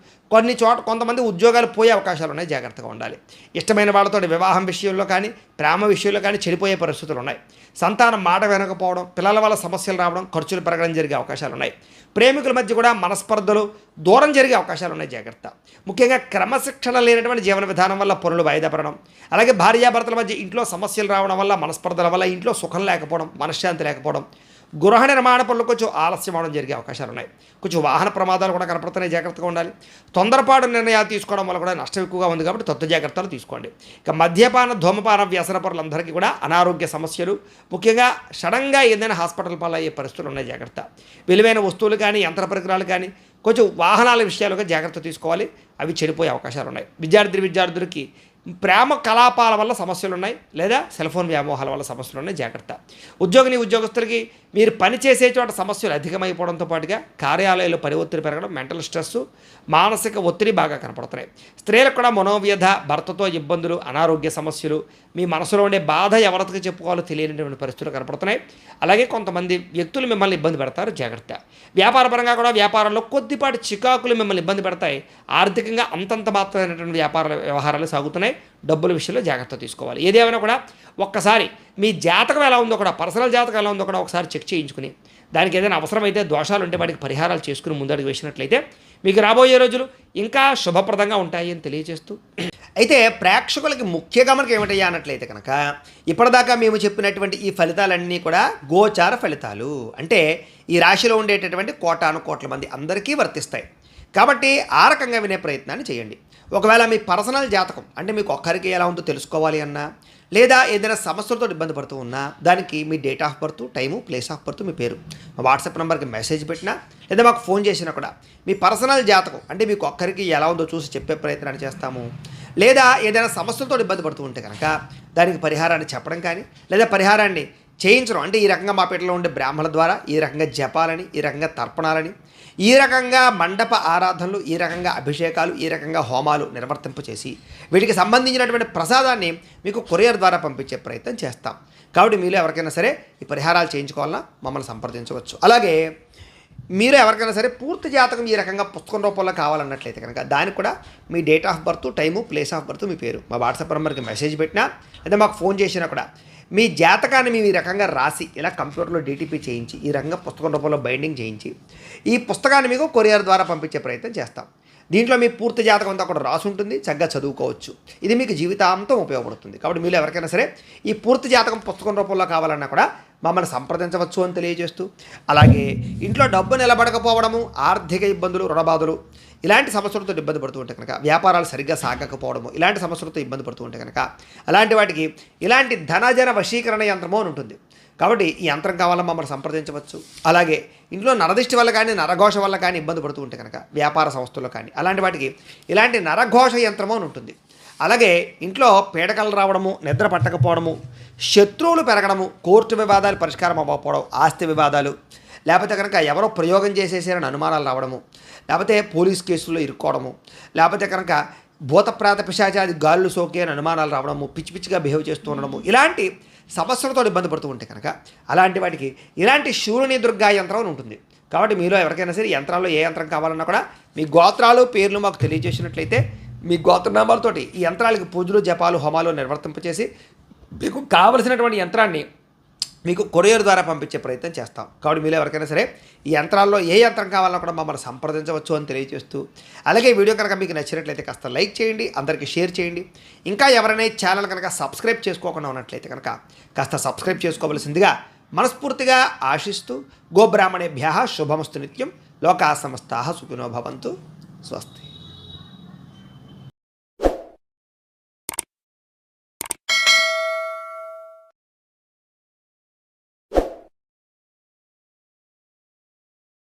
కొంతమంది ఉద్యోగాలు పోయే అవకాశాలు ఉన్నాయి, జాగ్రత్తగా ఉండాలి. ఇష్టమైన వాళ్ళతో వివాహం విషయంలో కానీ ప్రేమ విషయంలో కానీ చెడిపోయే పరిస్థితులు ఉన్నాయి. సంతానం మాట వెనకపోవడం, పిల్లల వల్ల సమస్యలు రావడం, ఖర్చులు పెరగడం జరిగే అవకాశాలు ఉన్నాయి. ప్రేమికుల మధ్య కూడా మనస్పర్ధలు, దూరం జరిగే అవకాశాలు ఉన్నాయి, జాగ్రత్త. ముఖ్యంగా క్రమశిక్షణ లేనటువంటి జీవన విధానం వల్ల పనులు వాయిదా పడడం, అలాగే భార్యాభర్తల మధ్య ఇంట్లో సమస్యలు రావడం వల్ల, మనస్పర్ధల వల్ల ఇంట్లో సుఖం లేకపోవడం, మనశ్శాంతి లేకపోవడం, గృహ నిర్మాణ పనులు కొంచెం ఆలస్యం అవడం జరిగే అవకాశాలు ఉన్నాయి. కొంచెం వాహన ప్రమాదాలు కూడా కనపడుతున్నాయి, జాగ్రత్తగా ఉండాలి. తొందరపాటు నిర్ణయాలు తీసుకోవడం వల్ల కూడా నష్టం ఎక్కువగా ఉంది కాబట్టి తత్వ జాగ్రత్తలు తీసుకోండి. ఇక మద్యపాన, ధూమపాన వ్యసన పరులందరికీ కూడా అనారోగ్య సమస్యలు, ముఖ్యంగా సడన్గా ఏదైనా హాస్పిటల్ పాలయ్యే పరిస్థితులు ఉన్నాయి, జాగ్రత్త. విలువైన వస్తువులు కానీ యంత్ర పరికరాలు కానీ కొంచెం వాహనాల విషయాలుగా జాగ్రత్త తీసుకోవాలి, అవి చెడిపోయే అవకాశాలు ఉన్నాయి. విద్యార్థులకి ప్రేమ కలాపాల వల్ల సమస్యలు ఉన్నాయి, లేదా సెల్ఫోన్ వ్యామోహాల వల్ల సమస్యలు ఉన్నాయి, జాగ్రత్త. ఉద్యోగస్తులకి మీరు పనిచేసే చోట సమస్యలు అధికమైపోవడంతో పాటుగా కార్యాలయాల్లో పని ఒత్తిడి పెరగడం, మెంటల్ స్ట్రెస్, మానసిక ఒత్తిడి బాగా కనపడుతున్నాయి. స్త్రీలకు కూడా మనోవ్యధ, భర్తతో ఇబ్బందులు, అనారోగ్య సమస్యలు, మీ మనసులో ఉండే బాధ ఎవరికి చెప్పుకోవాలో తెలియనటువంటి పరిస్థితులు కనపడుతున్నాయి. అలాగే కొంతమంది వ్యక్తులు మిమ్మల్ని ఇబ్బంది పెడతారు, జాగ్రత్త. వ్యాపారపరంగా కూడా వ్యాపారంలో కొద్దిపాటి చికాకులు మిమ్మల్ని ఇబ్బంది పెడతాయి. ఆర్థికంగా అంతంత మాత్రమైనటువంటి వ్యవహారాలు సాగుతున్నాయి. డబ్బుల విషయంలో జాగ్రత్త తీసుకోవాలి. ఏదేమైనా కూడా ఒక్కసారి మీ జాతకం ఎలా ఉందో కూడా, పర్సనల్ జాతకం ఎలా ఉందో కూడా ఒకసారి చెక్ చేయించుకుని, దానికి ఏదైనా అవసరమైతే దోషాలు ఉంటే వాటికి పరిహారాలు చేసుకుని ముందడుగు వేసినట్లయితే మీకు రాబోయే రోజులు ఇంకా శుభప్రదంగా ఉంటాయి అని తెలియజేస్తూ, అయితే ప్రేక్షకులకి ముఖ్య గమనిక ఏమిటయ్యా అన్నట్లయితే కనుక ఇప్పటిదాకా మేము చెప్పినటువంటి ఈ ఫలితాలన్నీ కూడా గోచార ఫలితాలు. అంటే ఈ రాశిలో ఉండేటటువంటి కోట్ల మంది అందరికీ వర్తిస్తాయి. కాబట్టి ఆ రకంగా వినే ప్రయత్నాన్ని చేయండి. ఒకవేళ మీ పర్సనల్ జాతకం అంటే మీకు ఒక్కరికి ఎలా ఉందో తెలుసుకోవాలి అన్నా, లేదా ఏదైనా సమస్యలతో ఇబ్బంది పడుతూ ఉన్నా, దానికి మీ date of birth, time, place of birth, మీ పేరు మా వాట్సాప్ నెంబర్కి మెసేజ్ పెట్టినా, లేదా మాకు ఫోన్ చేసినా కూడా మీ పర్సనల్ జాతకం అంటే మీకు ఒక్కరికి ఎలా ఉందో చూసి చెప్పే ప్రయత్నాన్ని చేస్తాము. లేదా ఏదైనా సమస్యలతో ఇబ్బంది పడుతూ ఉంటే కనుక దానికి పరిహారాన్ని చెప్పడం కానీ, లేదా పరిహారాన్ని చేయించడం అంటే ఈ రకంగా మా పీటలో ఉండే బ్రాహ్మణుల ద్వారా ఈ రకంగా జపాలని, ఈ రకంగా తర్పణాలని, ఈ రకంగా మండప ఆరాధనలు, ఈ రకంగా అభిషేకాలు, ఈ రకంగా హోమాలు నిర్వర్తింప చేసి వీటికి సంబంధించినటువంటి ప్రసాదాన్ని మీకు కొరియర్ ద్వారా పంపించే ప్రయత్నం చేస్తాం. కాబట్టి మీరు ఎవరికైనా సరే ఈ పరిహారాలు చేయించుకోవాలన్నా మమ్మల్ని సంప్రదించవచ్చు. అలాగే మీరు ఎవరికైనా సరే పూర్తి జాతకం ఈ రకంగా పుస్తకం రూపంలో కావాలన్నట్లయితే కనుక దానికి కూడా మీ date of birth, time, place of birth, మీ పేరు మా వాట్సాప్ నెంబర్కి మెసేజ్ పెట్టినా, లేదా మాకు ఫోన్ చేసినా కూడా మీ జాతకాన్ని మేము ఈ రకంగా రాసి ఇలా కంప్యూటర్లో డీటీపీ చేయించి ఈ రకంగా పుస్తకం రూపంలో బైండింగ్ చేయించి ఈ పుస్తకాన్ని మీకు కొరియర్ ద్వారా పంపించే ప్రయత్నం చేస్తాం. దీంట్లో మీ పూర్తి జాతకం అంతా కూడా రాసి ఉంటుంది, చక్కగా చదువుకోవచ్చు. ఇది మీకు జీవితాంతం ఉపయోగపడుతుంది. కాబట్టి మీరు ఎవరికైనా సరే ఈ పూర్తి జాతకం పుస్తకం రూపంలో కావాలన్నా కూడా మమ్మల్ని సంప్రదించవచ్చు అని తెలియజేస్తూ, అలాగే ఇంట్లో డబ్బు నిలబడకపోవడము, ఆర్థిక ఇబ్బందులు, రుణబాధలు ఇలాంటి సమస్యలతో ఇబ్బంది పడుతూ ఉంటే కనుక, వ్యాపారాలు సరిగ్గా సాగకపోవడము ఇలాంటి సమస్యలతో ఇబ్బంది పడుతూ ఉంటే కనుక అలాంటి వాటికి ఇలాంటి ధనజన వశీకరణ యంత్రము అని ఉంటుంది. కాబట్టి ఈ యంత్రం కావాలని మమ్మల్ని సంప్రదించవచ్చు. అలాగే ఇంట్లో నరదిష్టి వల్ల కానీ నరఘోష వల్ల కానీ ఇబ్బంది పడుతూ ఉంటే కనుక వ్యాపార సంస్థల్లో కానీ అలాంటి వాటికి ఇలాంటి నరఘోష యంత్రము అని ఉంటుంది. అలాగే ఇంట్లో పీడకలు రావడము, నిద్ర పట్టకపోవడము, శత్రువులు పెరగడము, కోర్టు వివాదాలు పరిష్కారం అవ్వకపోవడం, ఆస్తి వివాదాలు, లేకపోతే కనుక ఎవరో ప్రయోగం చేసేసారని అనుమానాలు రావడము, లేకపోతే పోలీస్ కేసుల్లో ఇరుక్కోవడము, లేకపోతే కనుక భూతప్రాత పిశాచాది గాలులు సోకే అని అనుమానాలు రావడము, పిచ్చి పిచ్చిగా బిహేవ్ చేస్తూ ఉండడము, ఇలాంటి సమస్యలతో ఇబ్బంది పడుతూ ఉంటే కనుక అలాంటి వాటికి ఇలాంటి శూరుని దుర్గా యంత్రం అని ఉంటుంది. కాబట్టి మీలో ఎవరికైనా సరే యంత్రాల్లో ఏ యంత్రం కావాలన్నా కూడా మీ గోత్రాలు పేర్లు మాకు తెలియజేసినట్లయితే మీ గోత్రనామాలతోటి ఈ యంత్రాలకి పూజలు జపాలు హోమాలు నిర్వర్తింపచేసి మీకు కావలసినటువంటి యంత్రాన్ని మీకు కొరియర్ ద్వారా పంపించే ప్రయత్నం చేస్తాం. కాబట్టి మీరు ఎవరికైనా సరే ఈ యంత్రాల్లో ఏ యంత్రం కావాలన్నా కూడా మమ్మల్ని సంప్రదించవచ్చు అని తెలియజేస్తూ, అలాగే వీడియో కనుక మీకు నచ్చినట్లయితే కాస్త లైక్ చేయండి, అందరికీ షేర్ చేయండి. ఇంకా ఎవరైనా ఛానల్ కనుక సబ్స్క్రైబ్ చేసుకోకుండా ఉన్నట్లయితే కనుక కాస్త సబ్స్క్రైబ్ చేసుకోవలసిందిగా మనస్ఫూర్తిగా ఆశిస్తూ, గోబ్రాహ్మణేభ్యः శుభమస్తు నిత్యం, లోకాः సమస్తాः సుఖినో భవంతు. స్వస్తి.